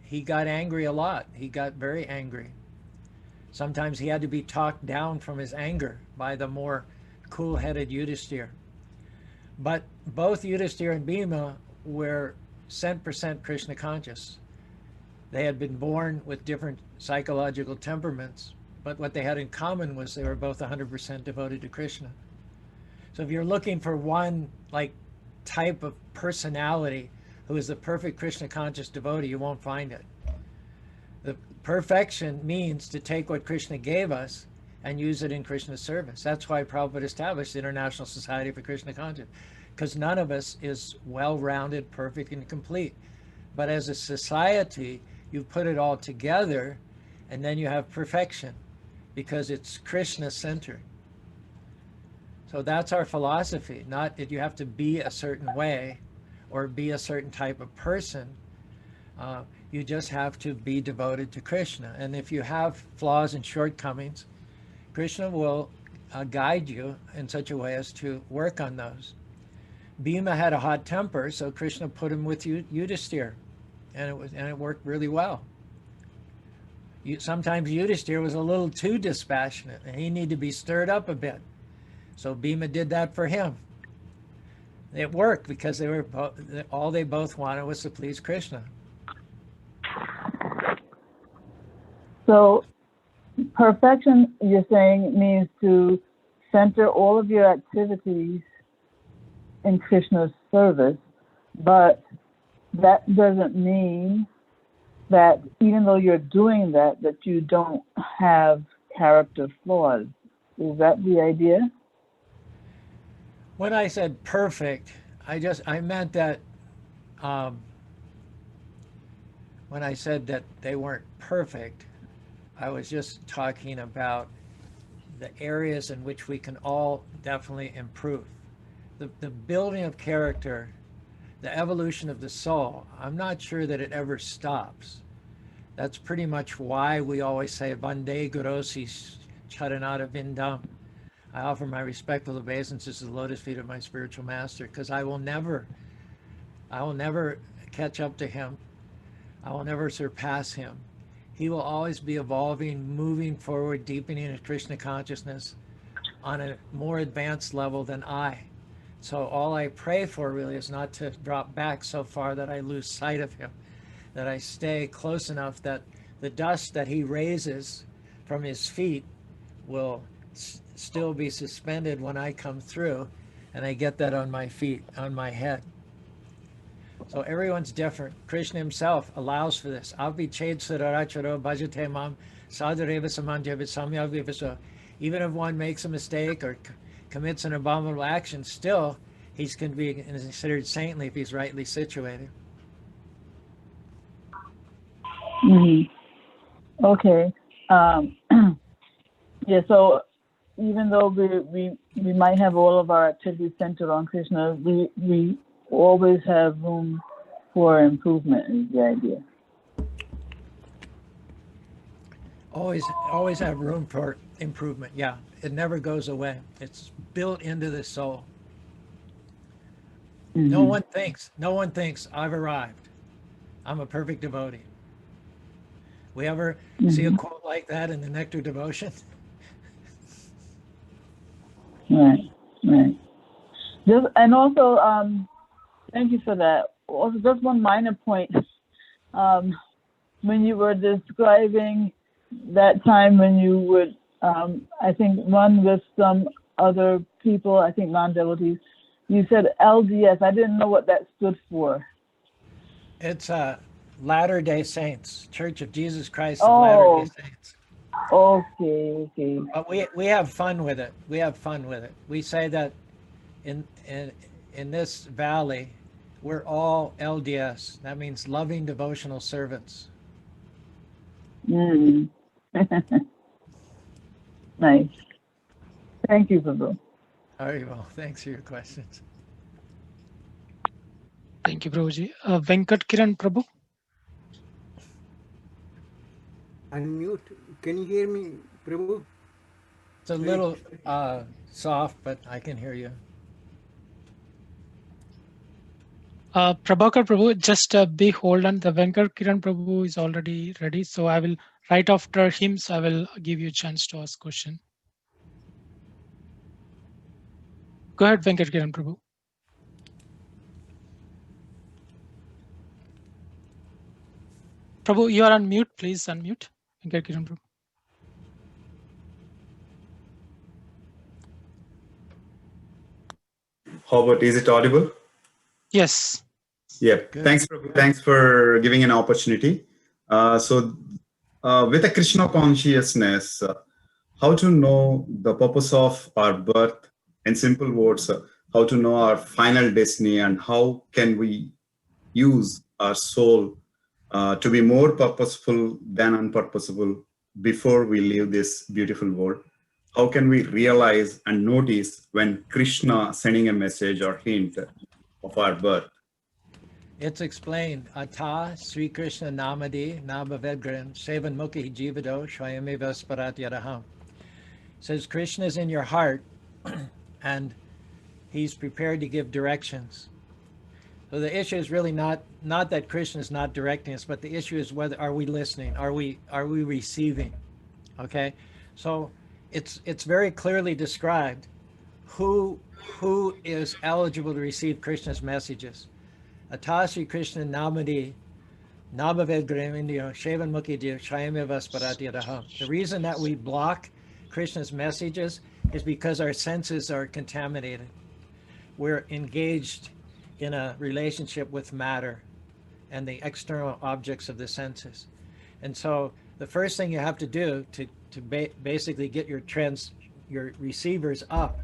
he got angry a lot. He got very angry. Sometimes he had to be talked down from his anger by the more cool-headed Yudhishthira. But both Yudhishthira and Bhima were 100% Krishna conscious. They had been born with different psychological temperaments, but what they had in common was they were both 100% devoted to Krishna. So if you're looking for one type of personality who is the perfect Krishna conscious devotee, you won't find it. The perfection means to take what Krishna gave us and use it in Krishna's service. That's why Prabhupada established the International Society for Krishna Consciousness, because none of us is well-rounded, perfect, and complete. But as a society, you put it all together, and then you have perfection, because it's Krishna-centered. So that's our philosophy, not that you have to be a certain way or be a certain type of person. You just have to be devoted to Krishna. And if you have flaws and shortcomings, Krishna will guide you in such a way as to work on those. Bhima had a hot temper, so Krishna put him with Yudhishthira, and it worked really well. Sometimes Yudhishthira was a little too dispassionate, and he needed to be stirred up a bit. So Bhima did that for him. It worked because all they both wanted was to please Krishna. So perfection, you're saying, means to center all of your activities in Krishna's service, but that doesn't mean that even though you're doing that you don't have character flaws. Is that the idea? When I said perfect, I meant that when I said that they weren't perfect, I was just talking about the areas in which we can all definitely improve. The building of character, the evolution of the soul, I'm not sure that it ever stops. That's pretty much why we always say, Vande Gurosi Charanara Vindam. I offer my respectful obeisances to the lotus feet of my spiritual master, because I will never catch up to him. I will never surpass him. He will always be evolving, moving forward, deepening in Krishna consciousness on a more advanced level than I. So all I pray for really is not to drop back so far that I lose sight of him, that I stay close enough that the dust that he raises from his feet will still be suspended when I come through, and I get that on my feet, on my head. So everyone's different. Krishna himself allows for this. Even if one makes a mistake or commits an abominable action, still he's going to be considered saintly if he's rightly situated. Mm-hmm. Okay. Yeah, so even though we might have all of our activities centered on Krishna, we always have room for improvement is the idea. Always have room for improvement. Yeah, it never goes away. It's built into the soul. Mm-hmm. No one thinks I've arrived. I'm a perfect devotee. We ever see a quote like that in the Nectar Devotion? Right. And also, thank you for that. Also, just one minor point. When you were describing that time when you would, I think, run with some other people, I think non-devotees, you said LDS. I didn't know what that stood for. It's Latter-day Saints, Church of Jesus Christ of Latter-day Saints. Okay. But we have fun with it. We say that in this valley, we're all LDS. That means loving devotional servants. Mm. Nice. Thank you, Prabhu. Very well. Thanks for your questions. Thank you, Prabhuji. Venkat Kiran Prabhu. Unmute. Can you hear me, Prabhu? It's a little soft, but I can hear you. Prabhakar Prabhu, just be hold on. The Venkat Kiran Prabhu is already ready. So I will, right after him, so I will give you a chance to ask question. Go ahead, Venkat Kiran Prabhu. Prabhu, you are on mute. Please unmute. Venkat Kiran Prabhu. How about, is it audible? Yes. Yeah, Good. Thanks for giving an opportunity. With a Krishna consciousness, how to know the purpose of our birth, in simple words, how to know our final destiny, and how can we use our soul to be more purposeful than unpurposeful before we leave this beautiful world? How can we realize and notice when Krishna sending a message or hint of our birth? It's explained. Ata Sri Krishna Namadi Nabhavedgran Sevan Mukhi Jivado Shwayameva Sparatyadaham. Says Krishna is in your heart and he's prepared to give directions. So the issue is really not that Krishna is not directing us, but the issue is whether are we listening? Are we receiving? Okay? So it's very clearly described who is eligible to receive Krishna's messages. Atasi Krishna Namadi Nabhavedgramindiyo Shevan Mukhidiyo Shayameva Sparatyadaham. The reason that we block Krishna's messages is because our senses are contaminated. We're engaged in a relationship with matter and the external objects of the senses. And so the first thing you have to do to basically get your receivers up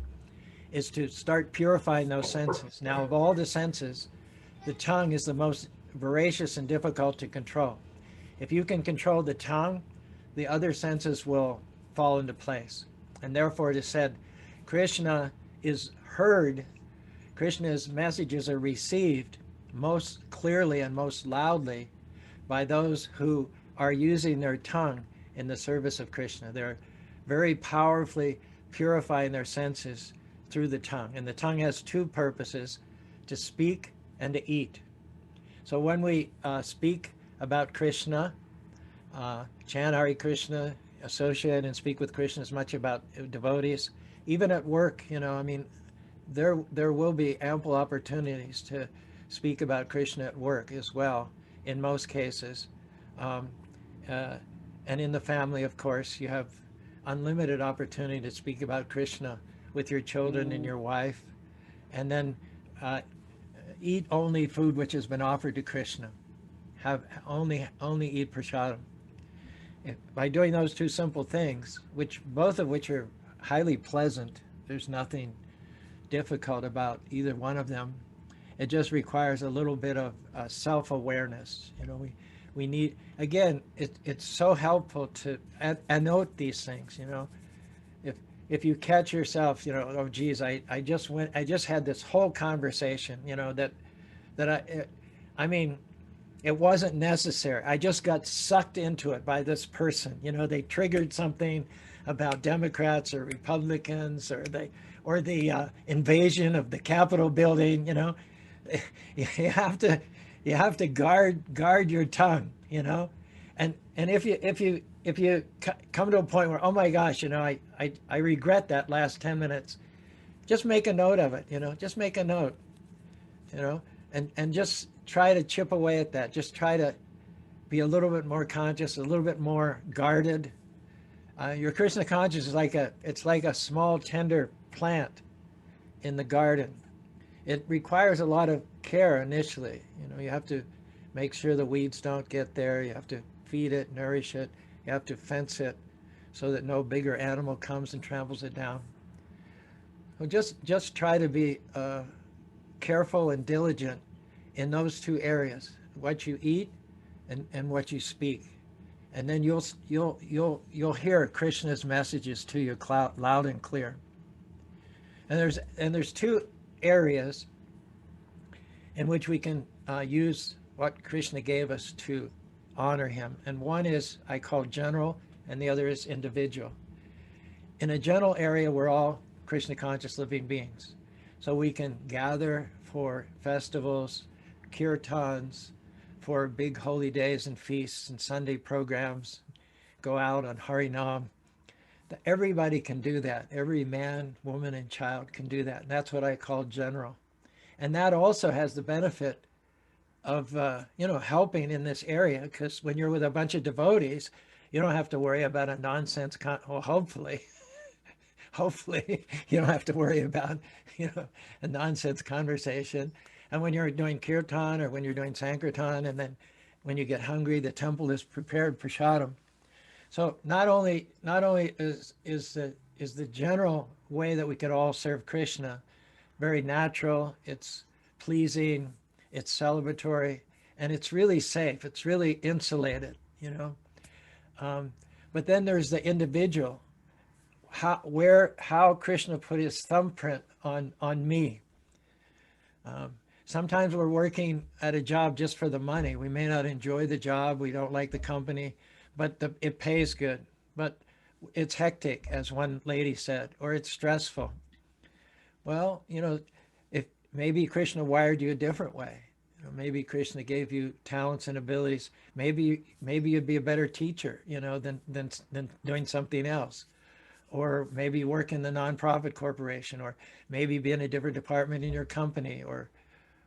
is to start purifying those senses. Now, of all the senses, the tongue is the most voracious and difficult to control. If you can control the tongue, the other senses will fall into place. And therefore it is said, Krishna is heard, Krishna's messages are received most clearly and most loudly by those who are using their tongue in the service of Krishna. They're very powerfully purifying their senses through the tongue. And the tongue has two purposes, to speak and to eat. So when we speak about Krishna, chant Hare Krishna, associate and speak with Krishna as much about devotees, even at work, I mean, there will be ample opportunities to speak about Krishna at work as well, in most cases. And in the family, of course, you have unlimited opportunity to speak about Krishna with your children and your wife. And then eat only food which has been offered to Krishna. Have only eat prasadam. By doing those two simple things, both of which are highly pleasant, there's nothing difficult about either one of them. It just requires a little bit of self-awareness. We need, again, it's so helpful to annote these things. If you catch yourself, oh geez, I just had this whole conversation, I mean, it wasn't necessary. I just got sucked into it by this person. They triggered something about Democrats or Republicans, or the invasion of the Capitol building. You have to guard your tongue. And if you come to a point where, oh my gosh, I regret that last 10 minutes, just make a note of it. Just make a note. And just try to chip away at that. Just try to be a little bit more conscious, a little bit more guarded. Your Krishna consciousness is like a small tender plant in the garden. It requires a lot of care initially. You have to make sure the weeds don't get there. You have to feed it, nourish it. You have to fence it so that no bigger animal comes and tramples it down. So just try to be careful and diligent in those two areas, what you eat and what you speak. And then you'll hear Krishna's messages to you loud and clear. And there's two areas in which we can use what Krishna gave us to honor him. And one is, I call general, and the other is individual. In a general area, we're all Krishna conscious living beings. So we can gather for festivals, kirtans, for big holy days and feasts and Sunday programs, go out on Harinam. Everybody can do that. Every man, woman, and child can do that. And that's what I call general. And that also has the benefit of, helping in this area, because when you're with a bunch of devotees, you don't have to worry about a nonsense, hopefully you don't have to worry about, a nonsense conversation. And when you're doing kirtan or when you're doing sankirtan, and then when you get hungry, the temple is prepared prasadam. So not only is the general way that we could all serve Krishna very natural, it's pleasing, it's celebratory, and it's really safe. It's really insulated, But then there's the individual, how Krishna put his thumbprint on me. Sometimes we're working at a job just for the money. We may not enjoy the job. We don't like the company, but it pays good. But it's hectic, as one lady said, or it's stressful. Well, if maybe Krishna wired you a different way. Maybe Krishna gave you talents and abilities. Maybe you'd be a better teacher, than doing something else. Or maybe work in the nonprofit corporation, or maybe be in a different department in your company, or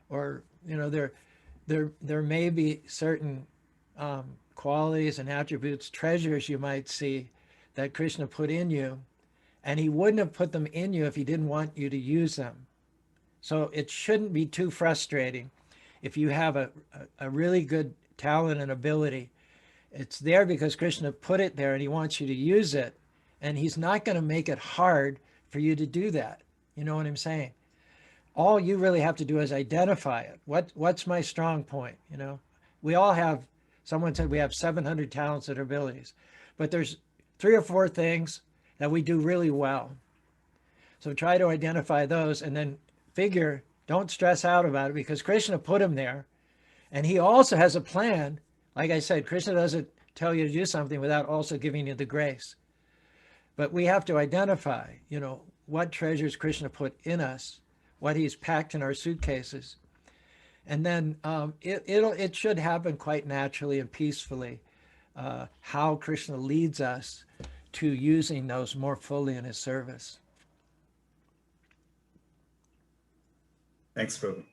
there may be certain qualities and attributes, treasures you might see that Krishna put in you, and he wouldn't have put them in you if he didn't want you to use them. So it shouldn't be too frustrating if you have a really good talent and ability. It's there because Krishna put it there and he wants you to use it, and he's not going to make it hard for you to do that. You know what I'm saying? All you really have to do is identify it. What's my strong point? We all have, someone said we have 700 talents and abilities, but there's 3 or 4 things that we do really well. So try to identify those, and then figure, don't stress out about it, because Krishna put him there. And he also has a plan. Like I said, Krishna doesn't tell you to do something without also giving you the grace. But we have to identify, what treasures Krishna put in us, what he's packed in our suitcases. And then it should happen quite naturally and peacefully, how Krishna leads us to using those more fully in his service. Thanks, Prabhu.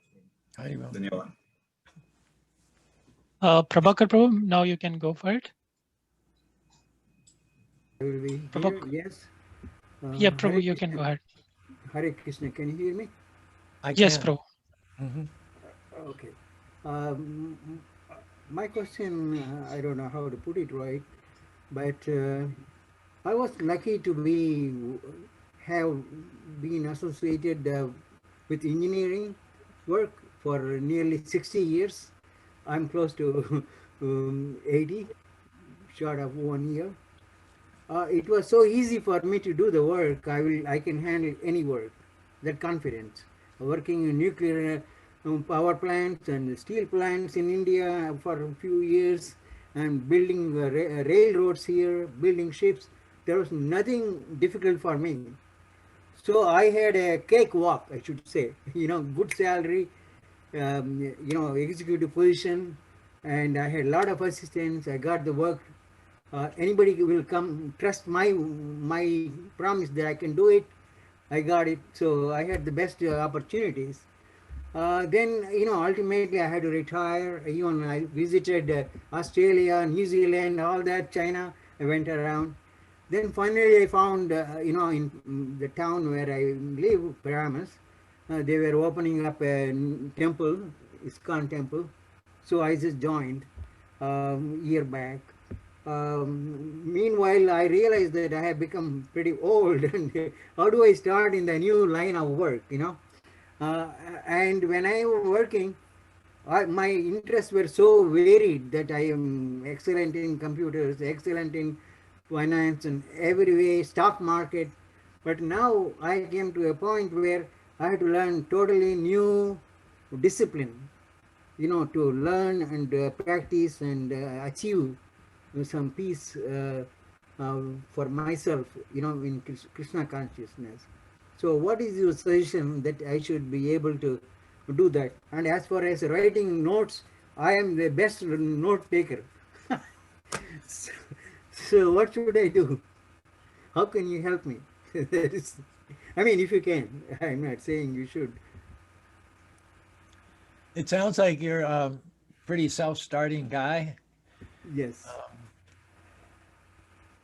Haribol. Dhanyavad. Prabhakar Prabhu, now you can go for it. I will be here, Prabhak- yes. Yeah, Hare Prabhu, you can Krishna. go ahead. Hare Krishna, can you hear me? Yes, can. Prabhu. Mhm. Okay. Um, my question, I don't know how to put it right, but I was lucky to have been associated with engineering work for nearly 60 years. I'm close to 80, short of 1 year. It was so easy for me to do the work. I can handle any work. That confidence. Working in nuclear power plants and steel plants in India for a few years, and building railroads here, building ships. There was nothing difficult for me. So I had a cakewalk, I should say. Good salary, executive position, and I had a lot of assistants. I got the work. Anybody will come trust my promise that I can do it. I got it. So I had the best opportunities. Then ultimately I had to retire. Even I visited Australia, New Zealand, all that, China. I went around. Then finally I found in the town where I live, Paramus, they were opening up a temple, ISKCON temple. So I just joined year back. Meanwhile, I realized that I have become pretty old, and how do I start in the new line of work? And when I was working, my interests were so varied that I am excellent in computers, excellent in finance and every way, stock market. But now I came to a point where I had to learn totally new discipline, to learn and practice and achieve some peace for myself, in Krishna consciousness. So what is your suggestion that I should be able to do that? And as far as writing notes, I am the best note taker. so what should I do? How can you help me? If you can. I'm not saying you should. It sounds like you're a pretty self-starting guy. Yes.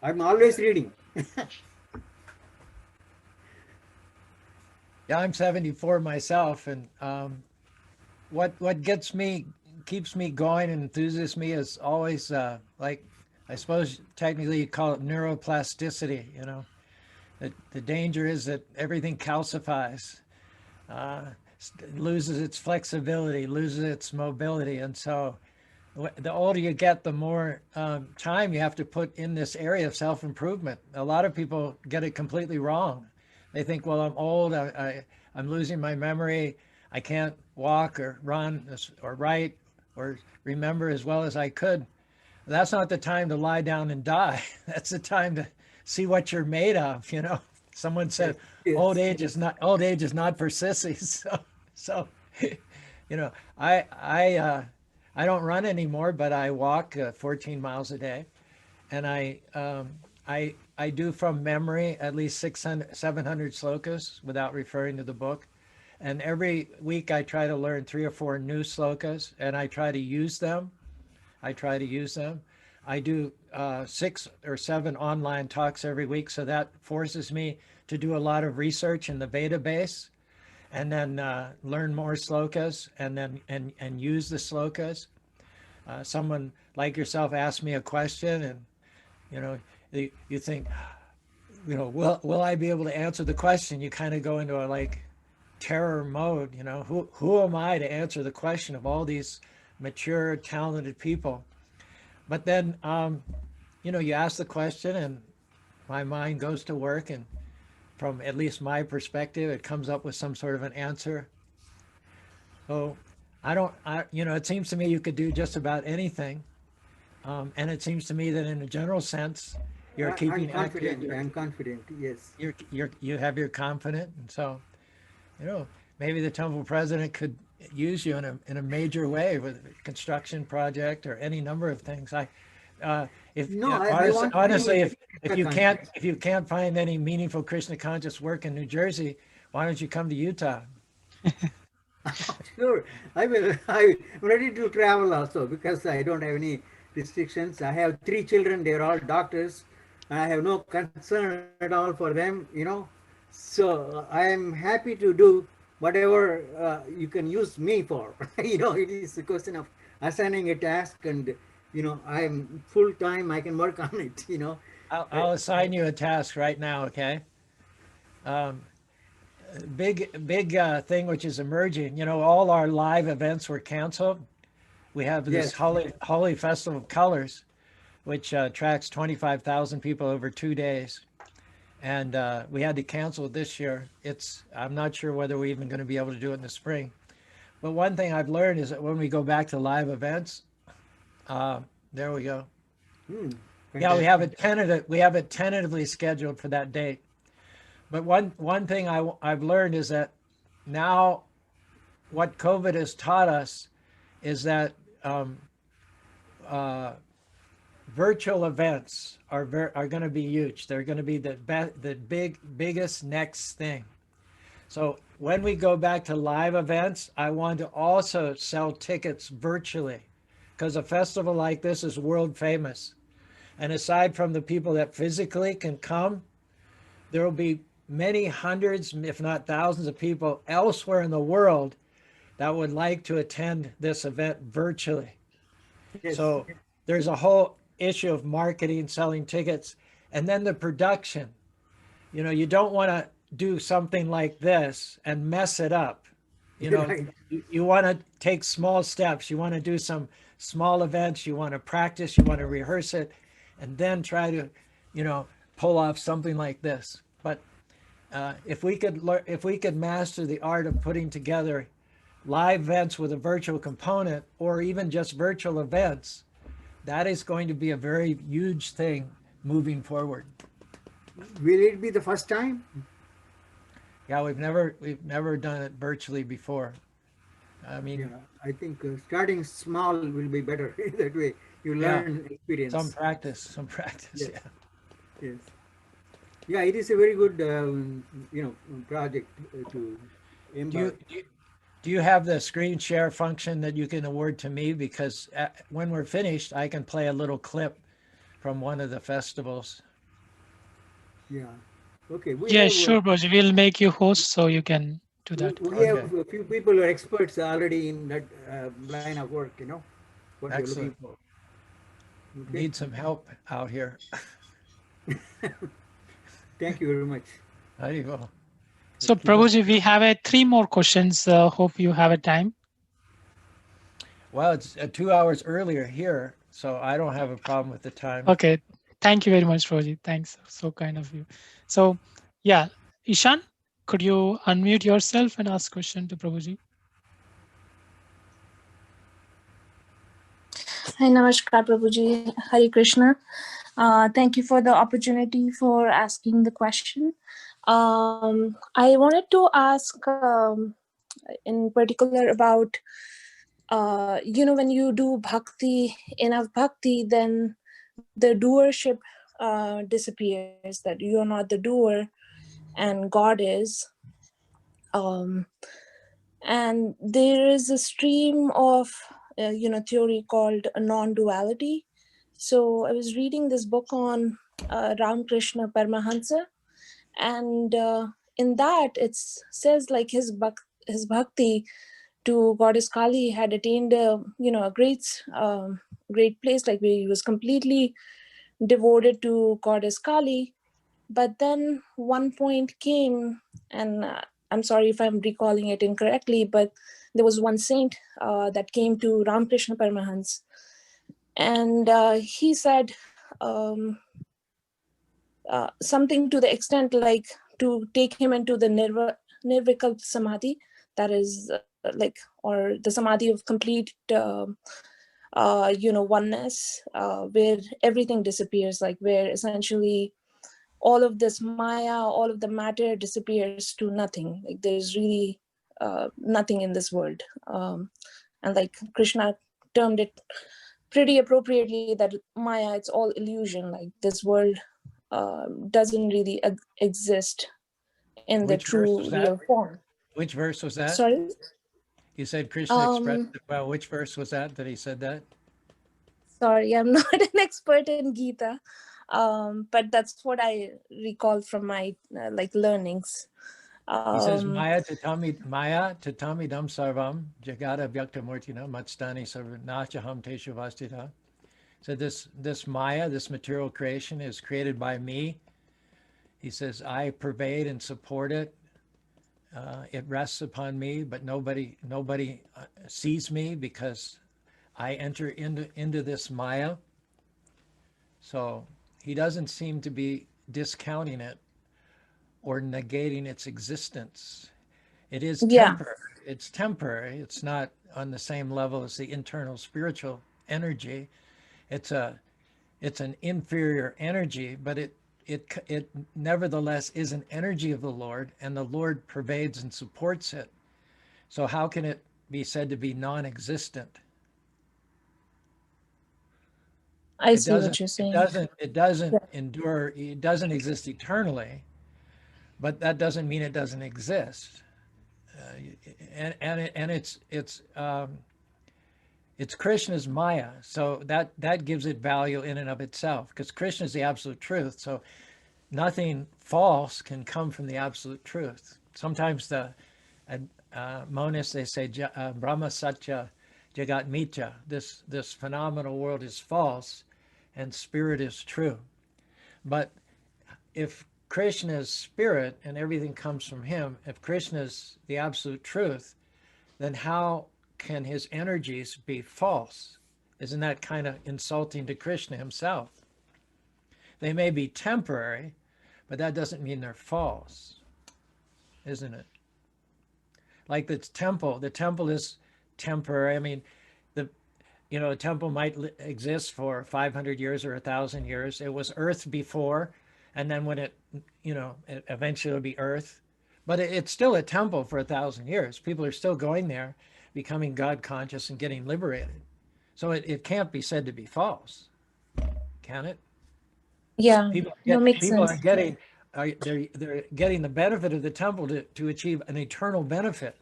I'm always reading. Yeah, I'm 74 myself, and what keeps me going and enthuses me is always like, I suppose technically you call it neuroplasticity. The danger is that everything calcifies, loses its flexibility, loses its mobility, and so the older you get, the more time you have to put in this area of self-improvement. A lot of people get it completely wrong. They think, well, I'm old, I'm losing my memory, I can't walk or run or write or remember as well as I could. That's not the time to lie down and die. That's the time to see what you're made of. Someone said, Yes. old age is not for sissies. So I don't run anymore, but I walk 14 miles a day, and I do from memory at least 700 slokas without referring to the book. And every week I try to learn 3 or 4 new slokas, and I try to use them. I do 6 or 7 online talks every week, so that forces me to do a lot of research in the database, and then learn more slokas, and then and use the slokas. Someone like yourself asked me a question, and you think, will I be able to answer the question? You kind of go into a terror mode. Who am I to answer the question of all these mature, talented people? But then you ask the question, and my mind goes to work, and from at least my perspective, it comes up with some sort of an answer. So it seems to me you could do just about anything. And it seems to me that in a general sense, You're I'm keeping confident. active. I'm confident. Yes. You have your confident, and so, you know, maybe the temple president could use you in a major way with a construction project or any number of things. If No, I want to honestly, be if you can't find any meaningful Krishna conscious work in New Jersey, why don't you come to Utah? Sure, I will. I'm ready to travel also because I don't have any restrictions. I have 3 children. They're all doctors. I have no concern at all for them. So I am happy to do whatever you can use me for. It is a question of assigning a task, and I am full time. I can work on it. I'll assign you a task right now. Okay. Um, big thing which is emerging. All our live events were canceled. We have this Yes. Holy Festival of Colors, which attracts 25,000 people over 2 days. And we had to cancel it this year. I'm not sure whether we're even going to be able to do it in the spring. But one thing I've learned is that when we go back to live events, there we go. Yeah, we have it tentatively scheduled for that date. But one thing I've learned is that now what COVID has taught us is that virtual events are going to be huge. They're going to be the biggest next thing. So when we go back to live events, I want to also sell tickets virtually, because a festival like this is world famous. And aside from the people that physically can come, there will be many hundreds, if not thousands of people elsewhere in the world that would like to attend this event virtually. Yes. So there's a whole issue of marketing, selling tickets, and then the production. You don't want to do something like this and mess it up. Right. You want to take small steps. You want to do some small events. You want to practice. You want to rehearse it, and then try to, pull off something like this. But if we could master the art of putting together live events with a virtual component, or even just virtual events, that is going to be a very huge thing moving forward. Will it be the first time? Yeah, we've never done it virtually before. I mean, Yeah, I think starting small will be better. That way you learn experience. Some practice. Yes. Yeah. Yes. Yeah, it is a very good, project to embark. Do you have the screen share function that you can award to me? Because when we're finished, I can play a little clip from one of the festivals. Yeah. Okay. Sure, Prabhuji. We'll make you host so you can do that. We have a few people who are experts already in that line of work, what you're looking for. Okay. Need some help out here. Thank you very much. There you go. So Prabhuji, we have 3 more questions. Hope you have a time. Well, it's 2 hours earlier here, so I don't have a problem with the time. Okay. Thank you very much, Prabhuji. Thanks. So kind of you. So, yeah, Ishan, could you unmute yourself and ask question to Prabhuji? Hi, Namaskar, Prabhuji. Hare Krishna. Thank you for the opportunity for asking the question. I wanted to ask in particular about, when you do bhakti, enough bhakti, then the doership disappears, that you're not the doer and God is. And there is a stream of, theory called a non-duality. So I was reading this book on Ramakrishna Paramahansa, and in that it says like his bhakti to Goddess Kali had attained a great place, like he was completely devoted to Goddess Kali. But then one point came, and I'm sorry if I'm recalling it incorrectly, but there was one saint that came to Ramakrishna Paramahansa, and he said something to the extent like to take him into the nirvikalpa samadhi, that is or the samadhi of complete oneness, where everything disappears, like where essentially all of this Maya, all of the matter disappears to nothing. Like there's really nothing in this world. And like Krishna termed it pretty appropriately that Maya, it's all illusion. Like this world doesn't really exist in the Which verse true was that? real form. Which verse was that? Sorry? You said Krishna expressed it well. Which verse was that he said that? Sorry, I'm not an expert in Gita, but that's what I recall from my learnings. He says, Maya tatami dam sarvam jagata vyaktamurtina matstani sarvanachaham teshu vastita. So this Maya, this material creation, is created by me. He says, I pervade and support it. It rests upon me, but nobody sees me because I enter into this Maya. So he doesn't seem to be discounting it or negating its existence. It is temporary. It's temporary. It's not on the same level as the internal spiritual energy. It's an inferior energy, but it nevertheless is an energy of the Lord, and the Lord pervades and supports it. So how can it be said to be non-existent? I see what you're saying. It doesn't endure. It doesn't exist eternally, but that doesn't mean it doesn't exist. And it's Krishna's Maya, so that gives it value in and of itself, because Krishna is the absolute truth. So nothing false can come from the absolute truth. Sometimes the monists, they say Brahma Satya Jagat Mithya. This phenomenal world is false, and spirit is true. But if Krishna is spirit and everything comes from him, if Krishna is the absolute truth, then how can his energies be false? Isn't that kind of insulting to Krishna himself? They may be temporary, but that doesn't mean they're false, isn't it? Like the temple is temporary. I mean, a temple might exist for 500 years or 1,000 years. It was earth before, and then when it eventually will be earth. But it's still a temple for 1,000 years. People are still going there, becoming God conscious and getting liberated. So it can't be said to be false, can it? Yeah, makes people sense. they're getting the benefit of the temple to achieve an eternal benefit.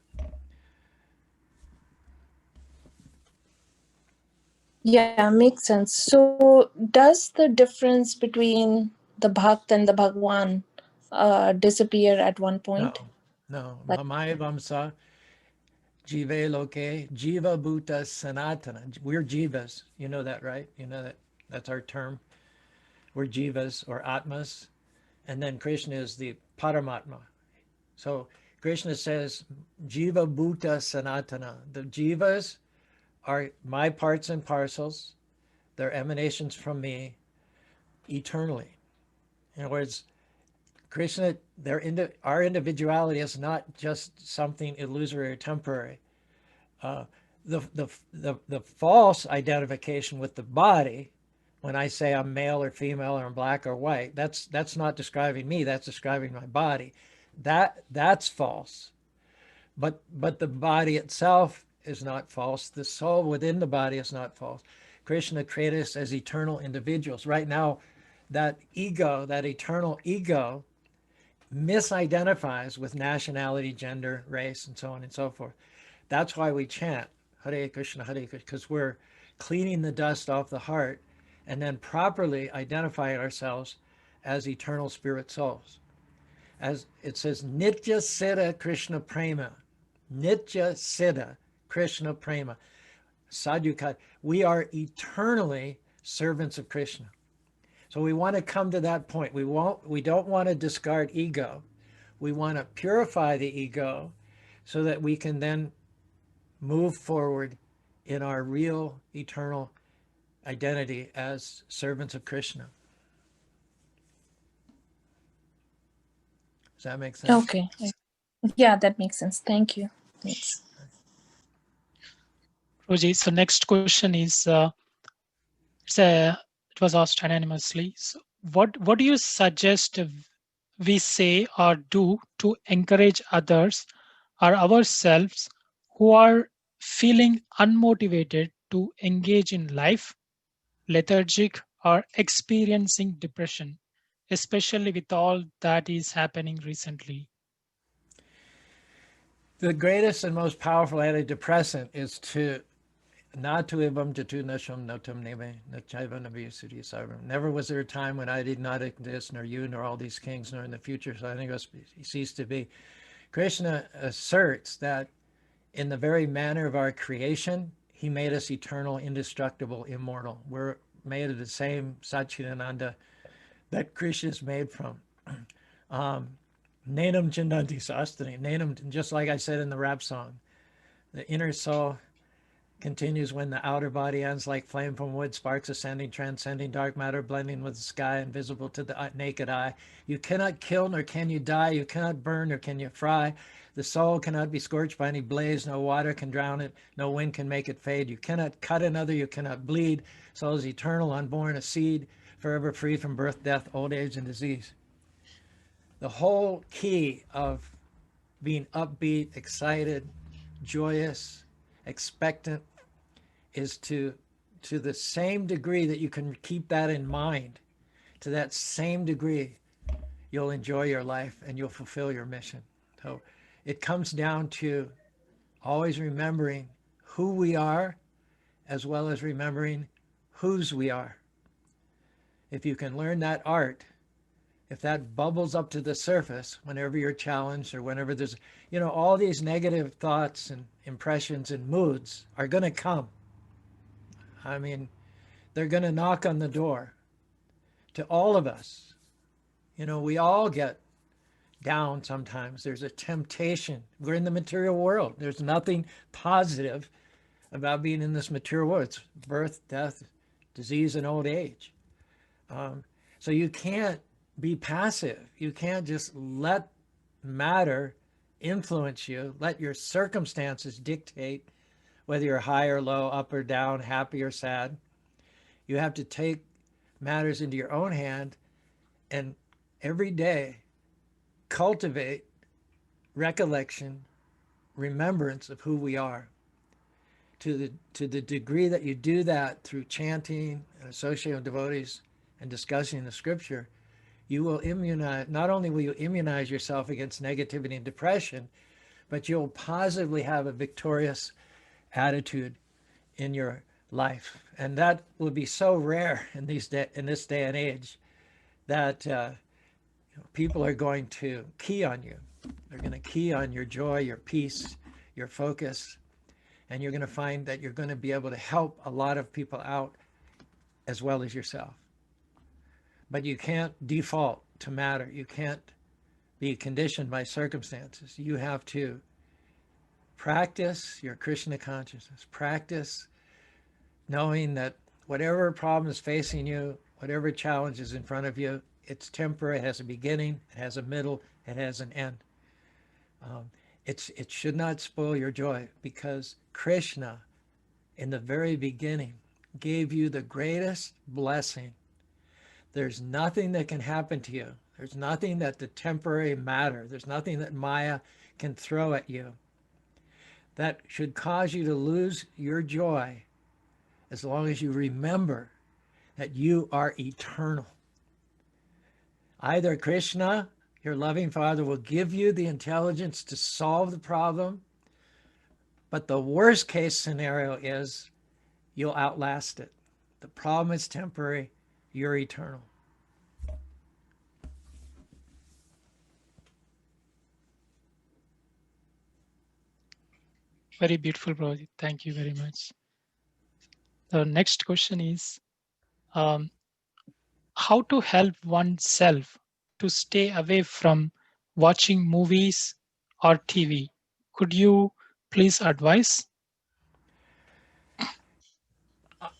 Yeah, makes sense. So does the difference between the Bhakt and the Bhagwan disappear at one point? No. Mamaya Vamsa Jive Loke Jiva Bhuta Sanatana. We're Jivas. You know that, right? You know that's our term. We're Jivas or Atmas. And then Krishna is the Paramatma. So Krishna says Jiva Bhuta Sanatana. The Jivas are my parts and parcels. They're emanations from me eternally. In other words, Krishna, our individuality is not just something illusory or temporary. The false identification with the body, when I say I'm male or female or I'm black or white, that's not describing me. That's describing my body. That's false. But the body itself is not false. The soul within the body is not false. Krishna created us as eternal individuals. Right now, that ego, that eternal ego, misidentifies with nationality, gender, race, and so on and so forth. That's why we chant Hare Krishna, because we're cleaning the dust off the heart and then properly identifying ourselves as eternal spirit souls. As it says, Nitya Siddha Krishna Prema. Nitya Siddha Krishna Prema. Sadhukat. We are eternally servants of Krishna. So we want to come to that point. We don't want to discard ego. We want to purify the ego so that we can then move forward in our real eternal identity as servants of Krishna. Does that make sense? Okay. Yeah, that makes sense. Thank you. Thanks. Prabhuji, so next question is, it was asked anonymously. So what do you suggest we say or do to encourage others or ourselves who are feeling unmotivated to engage in life, lethargic, or experiencing depression, especially with all that is happening recently? The greatest and most powerful antidepressant is to not to ibam jatu nasham notam neme nachaiva naviyasudi sarvam. Never was there a time when I did not exist, nor you, nor all these kings, nor in the future, so I think it ceased to be. Krishna asserts that in the very manner of our creation, he made us eternal, indestructible, immortal. We're made of the same Satchidananda that Krishna is made from. Nanam Chindanti Sastani. Nanam, just like I said in the rap song, the inner soul continues when the outer body ends, like flame from wood, sparks ascending, transcending dark matter, blending with the sky, invisible to the naked eye. You cannot kill, nor can you die. You cannot burn, nor can you fry. The soul cannot be scorched by any blaze. No water can drown it. No wind can make it fade. You cannot cut another. You cannot bleed. Soul is eternal, unborn, a seed, forever free from birth, death, old age, and disease. The whole key of being upbeat, excited, joyous, expectant is to the same degree that you can keep that in mind, to that same degree, you'll enjoy your life and you'll fulfill your mission. So it comes down to always remembering who we are as well as remembering whose we are. If you can learn that art, if that bubbles up to the surface whenever you're challenged or whenever there's, all these negative thoughts and impressions and moods are going to come. I mean, they're going to knock on the door to all of us. We all get down sometimes. There's a temptation. We're in the material world. There's nothing positive about being in this material world. It's birth, death, disease, and old age. So you can't be passive. You can't just let matter influence you, let your circumstances dictate whether you're high or low, up or down, happy or sad. You have to take matters into your own hand and every day cultivate recollection, remembrance of who we are. To the degree that you do that through chanting and associating with devotees and discussing the scripture, you will not only will you immunize yourself against negativity and depression, but you'll positively have a victorious attitude in your life. And that will be so rare in this day and age that people are going to key on you. They're going to key on your joy, your peace, your focus, and you're going to find that you're going to be able to help a lot of people out as well as yourself. But you can't default to matter. You can't be conditioned by circumstances. You have to practice your Krishna consciousness. Practice knowing that whatever problem is facing you, whatever challenge is in front of you, it's temporary. It has a beginning, it has a middle, it has an end. It should not spoil your joy, because Krishna, in the very beginning, gave you the greatest blessing. There's nothing that can happen to you. There's nothing that the temporary matter, there's nothing that Maya can throw at you that should cause you to lose your joy, as long as you remember that you are eternal. Either Krishna, your loving Father, will give you the intelligence to solve the problem, but the worst case scenario is you'll outlast it. The problem is temporary, you're eternal. Very beautiful, Prabhuji. Thank you very much. The next question is, how to help oneself to stay away from watching movies or TV? Could you please advise?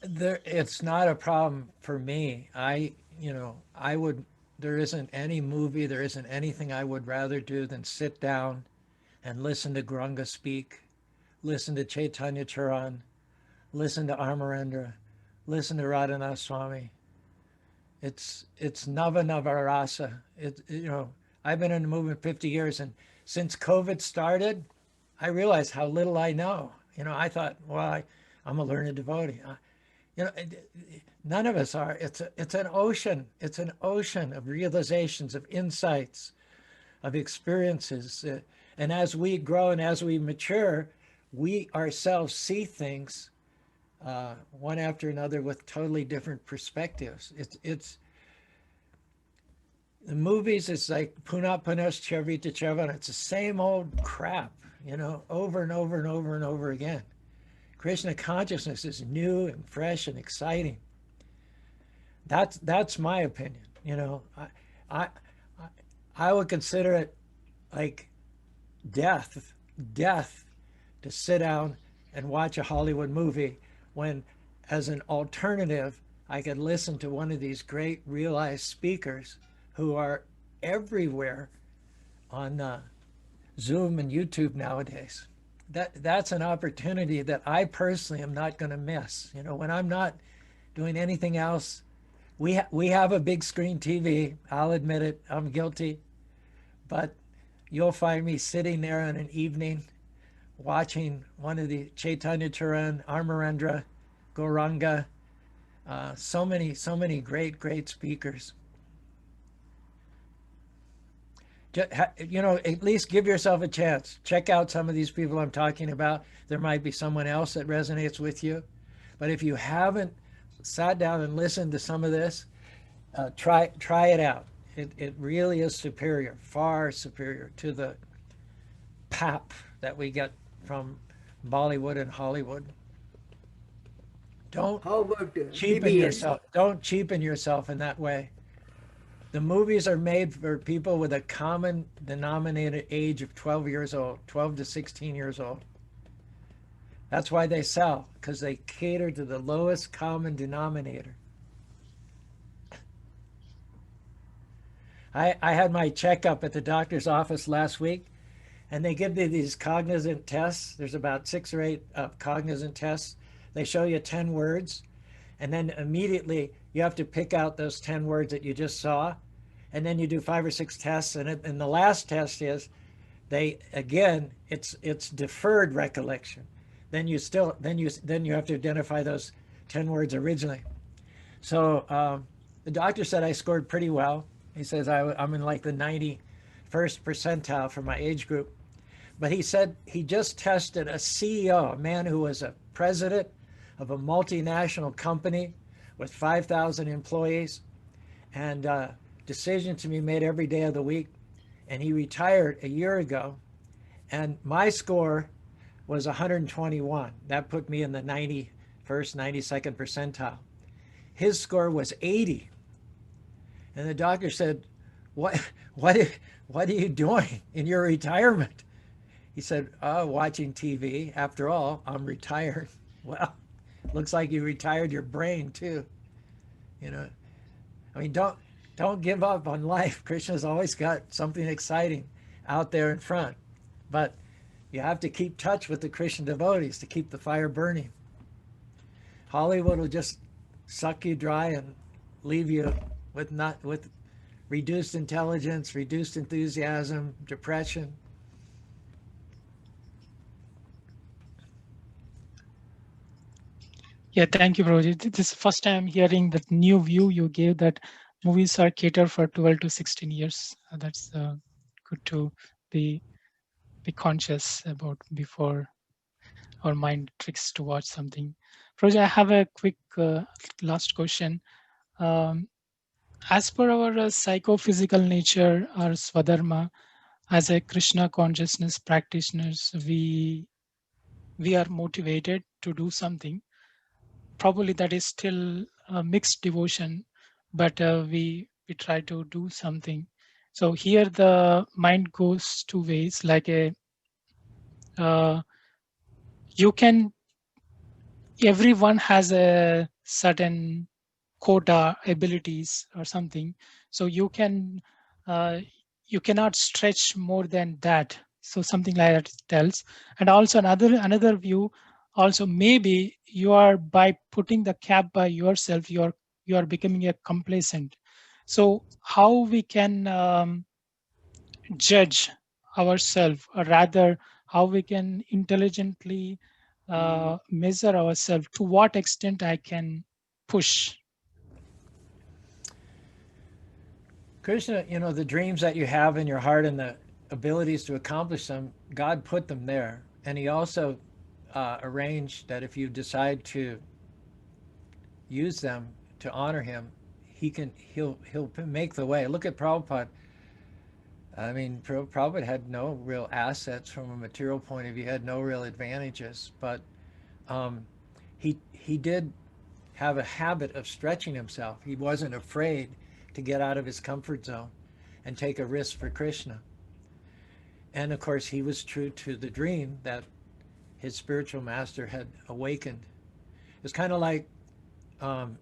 It's not a problem for me. There isn't any movie, there isn't anything I would rather do than sit down and listen to Granga speak, listen to Chaitanya Charan, listen to Amarendra, listen to Radhanath Swami. It's Nava Nava Rasa. I've been in the movement 50 years, and since COVID started, I realized how little I know. I thought, well, I'm a learned devotee. None of us are. It's an ocean. It's an ocean of realizations, of insights, of experiences. And as we grow and as we mature, we ourselves see things one after another with totally different perspectives. It's the movies. It's like Puna Punas Charvita Charvan. It's the same old crap, over and over and over and over again. Krishna consciousness is new and fresh and exciting. That's my opinion. I would consider it like death to sit down and watch a Hollywood movie when, as an alternative, I could listen to one of these great realized speakers who are everywhere on Zoom and YouTube nowadays. That's an opportunity that I personally am not going to miss. When I'm not doing anything else, we have a big screen TV. I'll admit it, I'm guilty, but you'll find me sitting there on an evening watching one of the Chaitanya Charan, Amarendra, Gauranga, so many great speakers. At least give yourself a chance. Check out some of these people I'm talking about. There might be someone else that resonates with you. But if you haven't sat down and listened to some of this, try it out. It really is superior, far superior to the pap that we get from Bollywood and Hollywood. Don't cheapen yourself. Don't cheapen yourself in that way. The movies are made for people with a common denominator age of 12 years old, 12 to 16 years old. That's why they sell, because they cater to the lowest common denominator. I had my checkup at the doctor's office last week, and they give me these cognizant tests. There's about 6 or 8 cognizant tests. They show you 10 words, and then immediately you have to pick out those 10 words that you just saw, and then you do 5 or 6 tests, and the last test is it's deferred recollection. Then you have to identify those 10 words originally. So the doctor said I scored pretty well. He says I'm in like the 91st percentile for my age group. But he said he just tested a CEO, a man who was a president of a multinational company with 5,000 employees, and decisions to be made every day of the week. And he retired a year ago, and my score was 121. That put me in the 91st, 92nd percentile. His score was 80. And the doctor said, what are you doing in your retirement? He said, watching TV. After all, I'm retired. Well, looks like you retired your brain too. I mean, don't give up on life. Krishna's always got something exciting out there in front. But you have to keep touch with the Krishna devotees to keep the fire burning. Hollywood will just suck you dry and leave you with reduced intelligence, reduced enthusiasm, depression. Yeah, thank you, Prabhuji. This is the first time hearing that new view you gave, that movies are catered for 12 to 16 years. That's good to be conscious about before our mind tricks to watch something. Prabhuji, I have a quick last question. As per our psychophysical nature, our swadharma, as a Krishna consciousness practitioners, we are motivated to do something. Probably that is still a mixed devotion, but we try to do something. So here the mind goes two ways, like everyone has a certain quota abilities or something, so you cannot stretch more than that. So something like that tells. And also another view also maybe you are, by putting the cap by yourself, you are becoming a complacent. So how we can judge ourselves, or rather how we can intelligently measure ourselves, to what extent I can push. Krishna, you know, the dreams that you have in your heart and the abilities to accomplish them, God put them there. And he also arranged that if you decide to use them to honor him, he'll make the way. Look at Prabhupada. I mean, Prabhupada had no real assets from a material point of view, had no real advantages, but he did have a habit of stretching himself. He wasn't afraid to get out of his comfort zone and take a risk for Krishna. And of course, he was true to the dream that his spiritual master had awakened. It's kind of like, you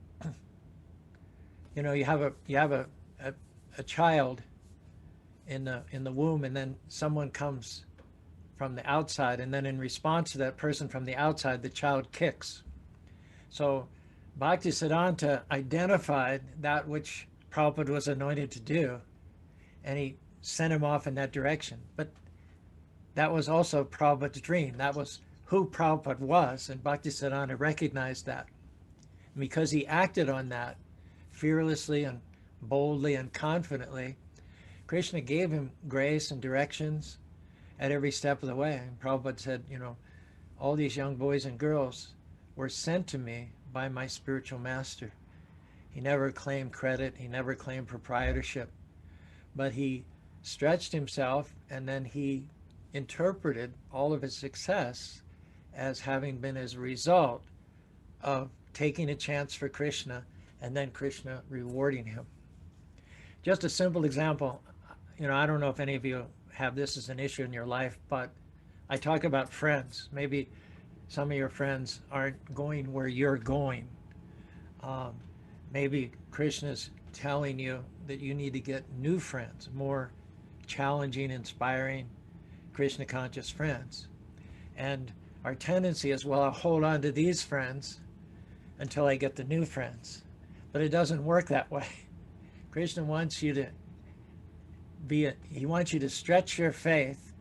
know, you have a child in the womb, and then someone comes from the outside, and then in response to that person from the outside, the child kicks. So Bhaktisiddhanta identified that which Prabhupada was anointed to do, and he sent him off in that direction. But that was also Prabhupada's dream. That was who Prabhupada was, and Bhaktisiddhanta recognized that. And because he acted on that fearlessly and boldly and confidently, Krishna gave him grace and directions at every step of the way. And Prabhupada said, you know, all these young boys and girls were sent to me by my spiritual master. He never claimed credit. He never claimed proprietorship. But he stretched himself, and then he interpreted all of his success as having been as a result of taking a chance for Krishna, and then Krishna rewarding him. Just a simple example. You know, I don't know if any of you have this as an issue in your life, but I talk about friends. Maybe some of your friends aren't going where you're going. Maybe Krishna's telling you that you need to get new friends, more challenging, inspiring, Krishna conscious friends. And our tendency is, well, I'll hold on to these friends until I get the new friends. But it doesn't work that way. Krishna wants you to he wants you to stretch your faith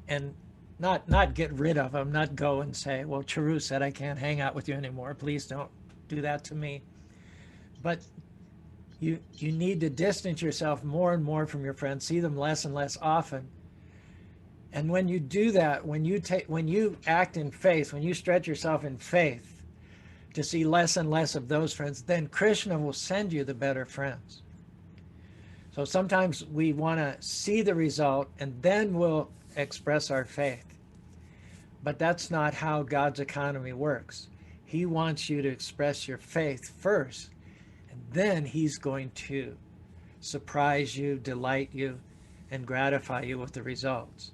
and not get rid of them, not go and say, well, Caru said I can't hang out with you anymore. Please don't do that to me. But you need to distance yourself more and more from your friends, see them less and less often. And when you do that, when you act in faith, when you stretch yourself in faith to see less and less of those friends, then Krishna will send you the better friends. So sometimes we want to see the result and then we'll express our faith. But that's not how God's economy works. He wants you to express your faith first, and then he's going to surprise you, delight you, and gratify you with the results.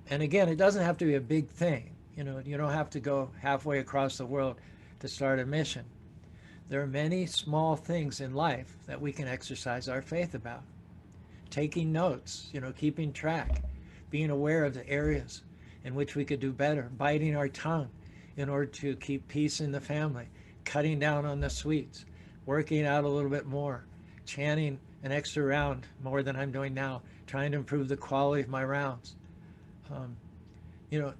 And again, it doesn't have to be a big thing. You know, you don't have to go halfway across the world to start a mission. There are many small things in life that we can exercise our faith about. Taking notes, you know, keeping track, being aware of the areas in which we could do better, biting our tongue in order to keep peace in the family, cutting down on the sweets, working out a little bit more, chanting an extra round more than I'm doing now, trying to improve the quality of my rounds. You know,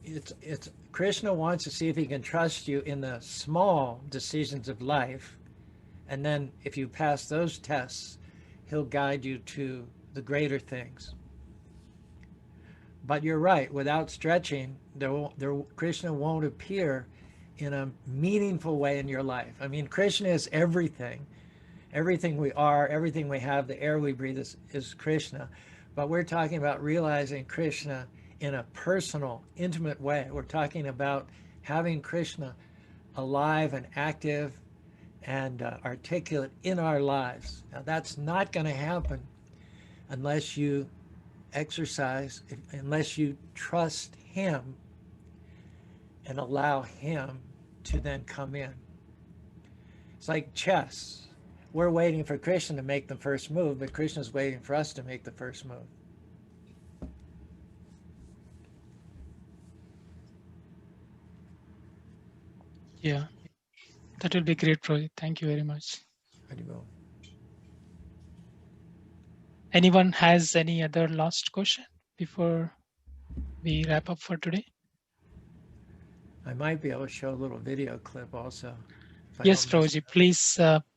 it's Krishna wants to see if he can trust you in the small decisions of life, and then if you pass those tests, he'll guide you to the greater things. But you're right, without stretching, Krishna won't appear in a meaningful way in your life. I mean, Krishna is everything. Everything we are, everything we have, the air we breathe is Krishna. But we're talking about realizing Krishna in a personal, intimate way. We're talking about having Krishna alive and active and articulate in our lives. Now, that's not going to happen unless you exercise, unless you trust him and allow him to then come in. It's like chess. We're waiting for Krishna to make the first move, but Krishna's waiting for us to make the first move. Yeah, that will be great, Prabhuji. Thank you very much. Anyone has any other last question before we wrap up for today? I might be able to show a little video clip also. Yes, Prabhuji,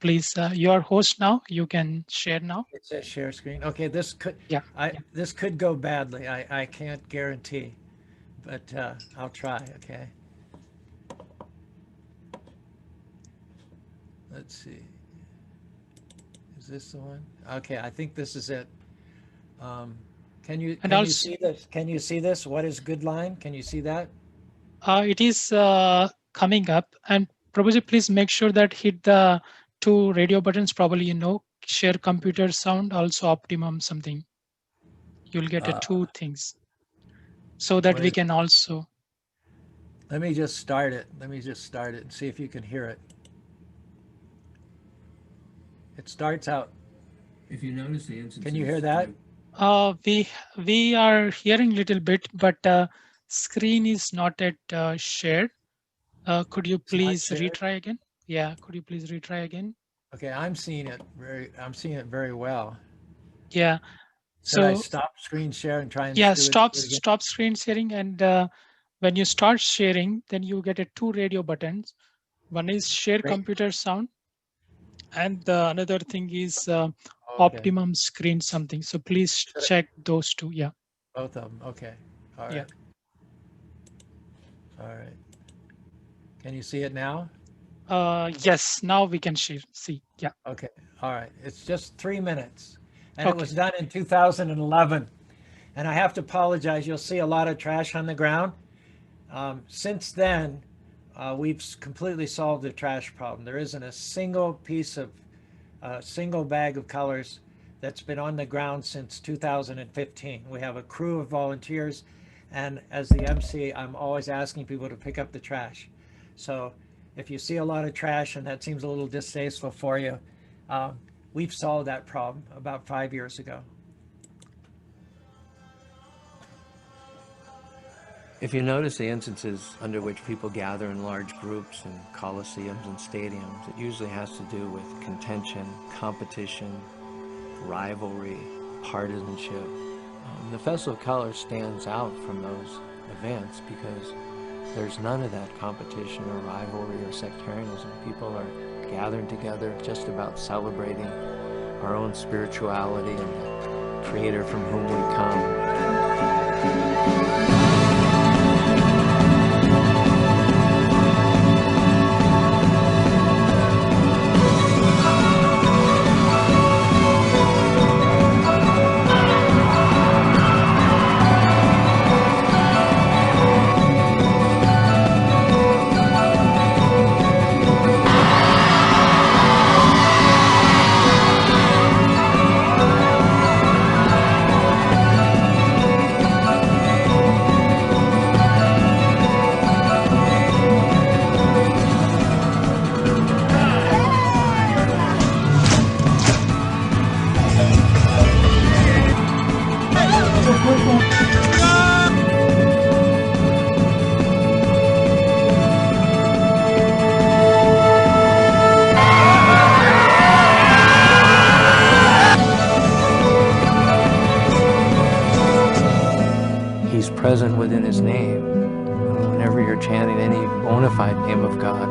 please, you are host now. You can share now. It says share screen. Okay, this could, Yeah. This could go badly. I can't guarantee, but I'll try. Okay. Let's see. Is this the one? Okay, I think this is it. Can you see this? Can you see this? What is good line? Can you see that? It is coming up, and Prabhuji, please make sure that hit the 2 radio buttons. Probably share computer sound, also optimum something. You'll get 2 things, so that we can also. Let me just start it. Let me just start it and see if you can hear it. It starts out. If you notice the instances. Can you hear that? We are hearing a little bit, but screen is not yet shared. Could you please retry again? Yeah, could you please retry again? Okay, I'm seeing it very well. Yeah. So I stop screen share and try and stop screen sharing, and when you start sharing, then you get 2 radio buttons. One is share computer sound, and another thing is optimum screen something. So please check those 2. Yeah. Both of them. Okay. All right. Yeah. All right. Can you see it now? Yes, now we can see. Yeah. Okay. All right. It's just 3 minutes. And it was done in 2011. And I have to apologize. You'll see a lot of trash on the ground. Since then, we've completely solved the trash problem. There isn't a single piece of, single bag of colors that's been on the ground since 2015. We have a crew of volunteers. And as the MC, I'm always asking people to pick up the trash. So if you see a lot of trash and that seems a little distasteful for you, we've solved that problem about 5 years ago. If you notice the instances under which people gather in large groups in coliseums and stadiums, it usually has to do with contention, competition, rivalry, partisanship. The Festival of Colors stands out from those events because there's none of that competition or rivalry or sectarianism. People are gathered together just about celebrating our own spirituality and the Creator from whom we come. Present within His name. Whenever you're chanting any bona fide name of God,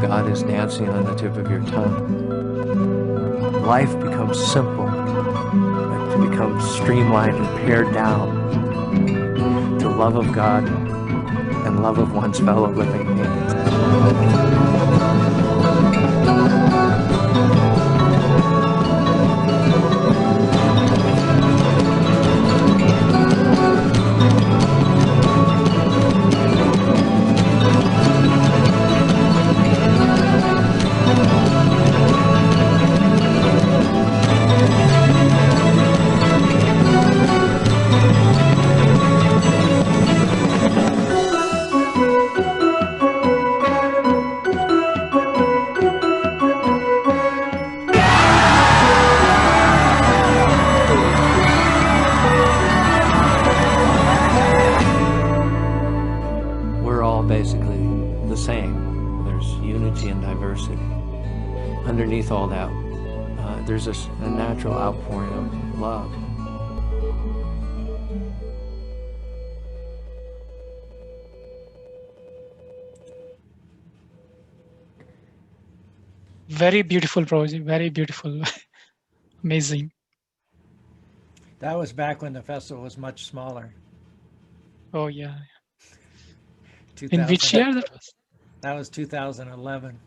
God is dancing on the tip of your tongue. Life becomes simple. It becomes streamlined and pared down to love of God and love of one's fellow living beings. unity and diversity. Underneath all that, there's a natural outpouring of love. Very beautiful, Prabhuji. Very beautiful. Amazing. That was back when the festival was much smaller. Oh, yeah. In 2000 which year that was? That was 2011.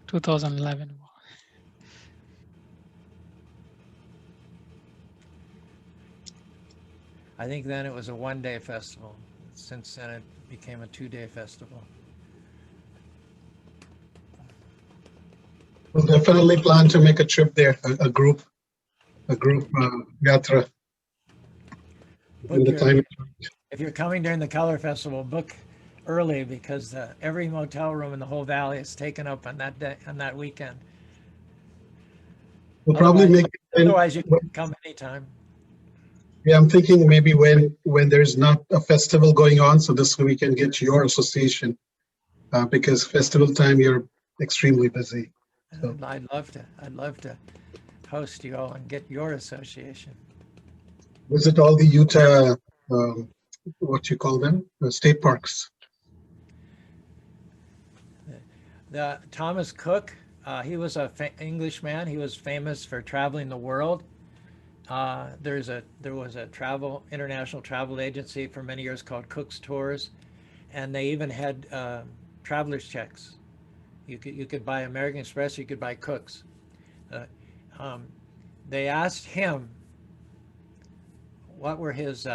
2011. I think then it was a one-day festival. Since then it became a two-day festival. We'll definitely plan to make a trip there, a group yatra. When the time. If you're coming during the Color Festival, book early because every motel room in the whole valley is taken up on that day, on that weekend. We'll probably make. Otherwise, you can come anytime. Yeah, I'm thinking maybe when there's not a festival going on, so this we can get your association, because festival time you're extremely busy. So. I'd love to host you all and get your association. Visit all the Utah, what you call them, state parks. The Thomas Cook, he was a Englishman. He was famous for traveling the world. There was a international travel agency for many years called Cook's Tours, and they even had traveler's checks. You could buy American Express, you could buy Cook's. They asked him what were his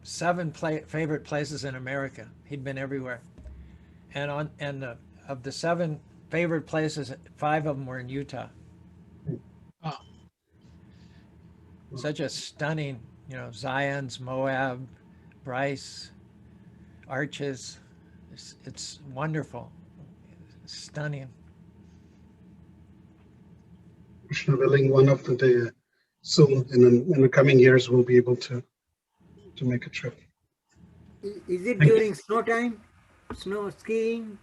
7 favorite places in America. He'd been everywhere, and of the 7 favorite places, 5 of them were in Utah. Oh. Such a stunning, Zion's, Moab, Bryce, Arches. It's wonderful, stunning. Krishna willing, one of the day soon in the coming years we'll be able to make a trip. Is it during snow time? Snow skiing?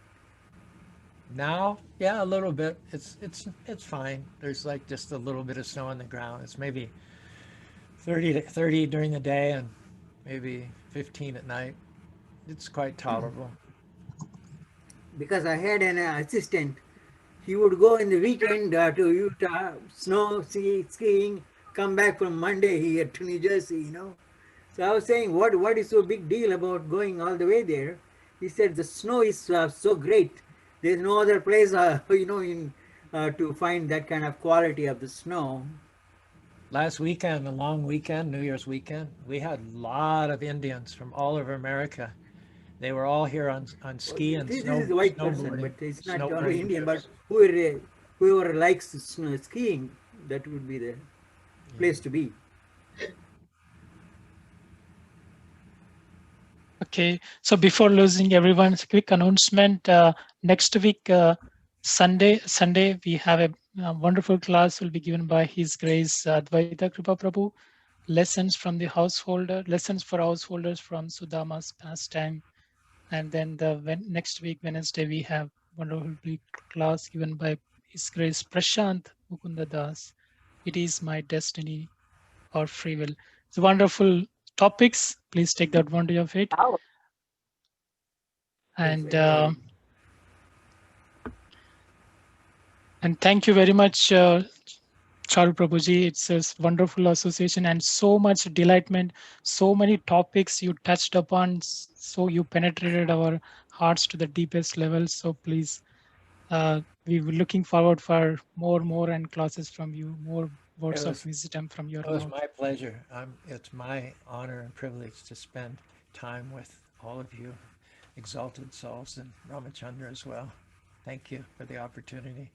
Now, yeah, a little bit. It's fine. There's like just a little bit of snow on the ground. It's maybe 30 during the day and maybe 15 at night. It's quite tolerable. Because I had an assistant. He would go in the weekend to Utah, snow, skiing, come back from Monday here to New Jersey, So I was saying, what is so big deal about going all the way there? He said the snow is so great. There's no other place, to find that kind of quality of the snow. Last weekend, a long weekend, New Year's weekend, we had a lot of Indians from all over America. They were all here on ski and this snow. This is a white person, but it's not only Indian, but whoever likes skiing, that would be the place to be. Okay, so before losing everyone, a quick announcement. Next week, Sunday, we have a wonderful class will be given by His Grace Advaita Kripa Prabhu. Lessons from the householder, lessons for householders from Sudama's pastime. And then next week, Wednesday, we have wonderful class given by His Grace Prashant Mukunda Das. It is my destiny or free will. It's wonderful topics. Please take the advantage of it. And thank you very much, Charu Prabhuji. It's a wonderful association and so much delightment, so many topics you touched upon, so you penetrated our hearts to the deepest level. So please, we were looking forward for more and classes from you, more words of wisdom from your mouth. It was my pleasure. It's my honor and privilege to spend time with all of you, exalted souls, and Ramachandra as well. Thank you for the opportunity.